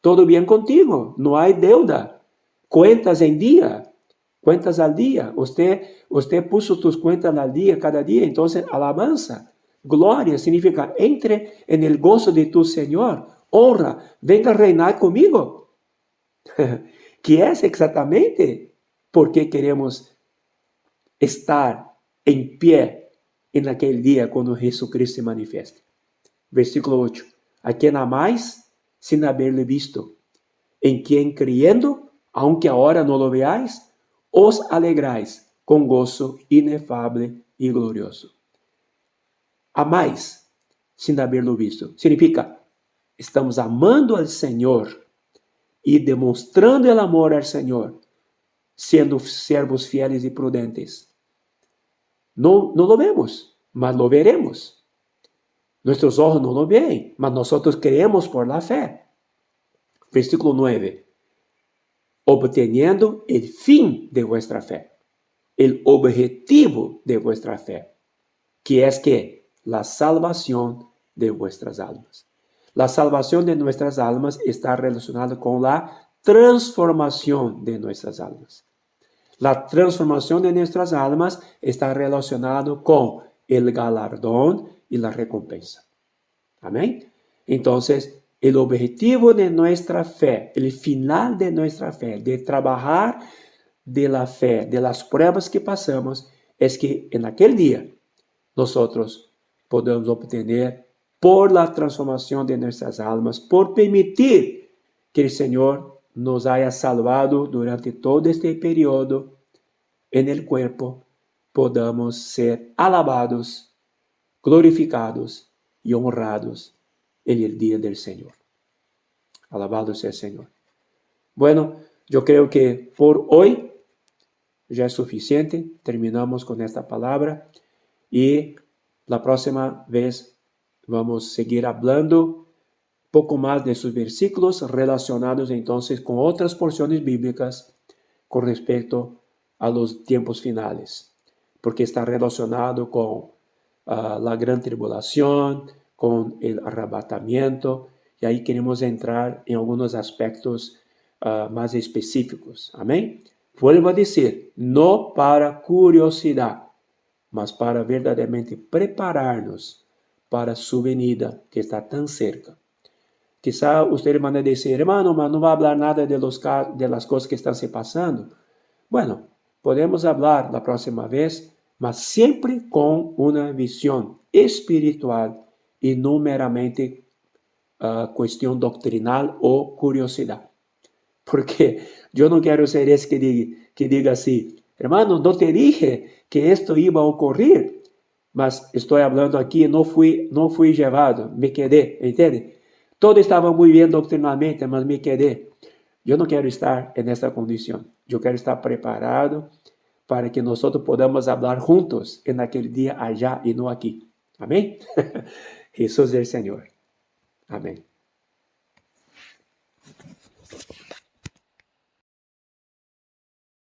todo bien contigo, no hay deuda, cuentas en día, cuentas al día, usted puso tus cuentas al día, cada día, entonces alabanza, gloria significa, entre en el gozo de tu Señor, honra, venga a reinar conmigo, que es exactamente porque queremos estar en pie en aquel día cuando Jesucristo se manifieste. Versículo 8. A quien amáis sin haberle visto, en quien creyendo, aunque ahora no lo veáis, os alegráis con gozo inefable y glorioso. Amáis sin haberlo visto. Significa, estamos amando al Señor y demostrando el amor al Señor, siendo siervos fieles y prudentes. No lo vemos, mas lo veremos. Nuestros ojos no lo ven, mas nosotros creemos por la fe. Versículo 9. Obteniendo el fin de vuestra fe, el objetivo de vuestra fe, que es que la salvación de vuestras almas. La salvación de nuestras almas está relacionada con la transformación de nuestras almas. La transformación de nuestras almas está relacionada con el galardón y la recompensa. Amén. Entonces, el objetivo de nuestra fe, el final de nuestra fe, de trabajar de la fe, de las pruebas que pasamos, es que en aquel día nosotros podamos obtener por la transformación de nuestras almas, por permitir que el Señor nos haya salvado durante todo este periodo en el cuerpo, podamos ser alabados, glorificados y honrados en el día del Señor. Alabado sea el Señor. Bueno, yo creo que por hoy ya es suficiente. Terminamos con esta palabra y la próxima vez vamos a seguir hablando poco más de sus versículos relacionados entonces con otras porciones bíblicas con respecto a los tiempos finales, porque está relacionado con la gran tribulación, con el arrebatamiento, y ahí queremos entrar en algunos aspectos más específicos. Amén. Vuelvo a decir, no para curiosidad, mas para verdaderamente prepararnos para su venida que está tan cerca. Quizá ustedes van a decir, hermano, mas no va a hablar nada de las cosas que están se pasando. Bueno, podemos hablar la próxima vez, mas siempre con una visión espiritual y no meramente cuestión doctrinal o curiosidad. Porque yo no quiero ser ese que diga así, hermano, no te dije que esto iba a ocurrir, mas estoy hablando aquí, no fui llevado, me quedé, ¿entiende? Todo estaba muy bien doctrinalmente, mas me quedé. Yo no quiero estar en esta condición. Yo quiero estar preparado para que nosotros podamos hablar juntos en aquel día allá y no aquí. Amén. Jesús es el Señor. Amén.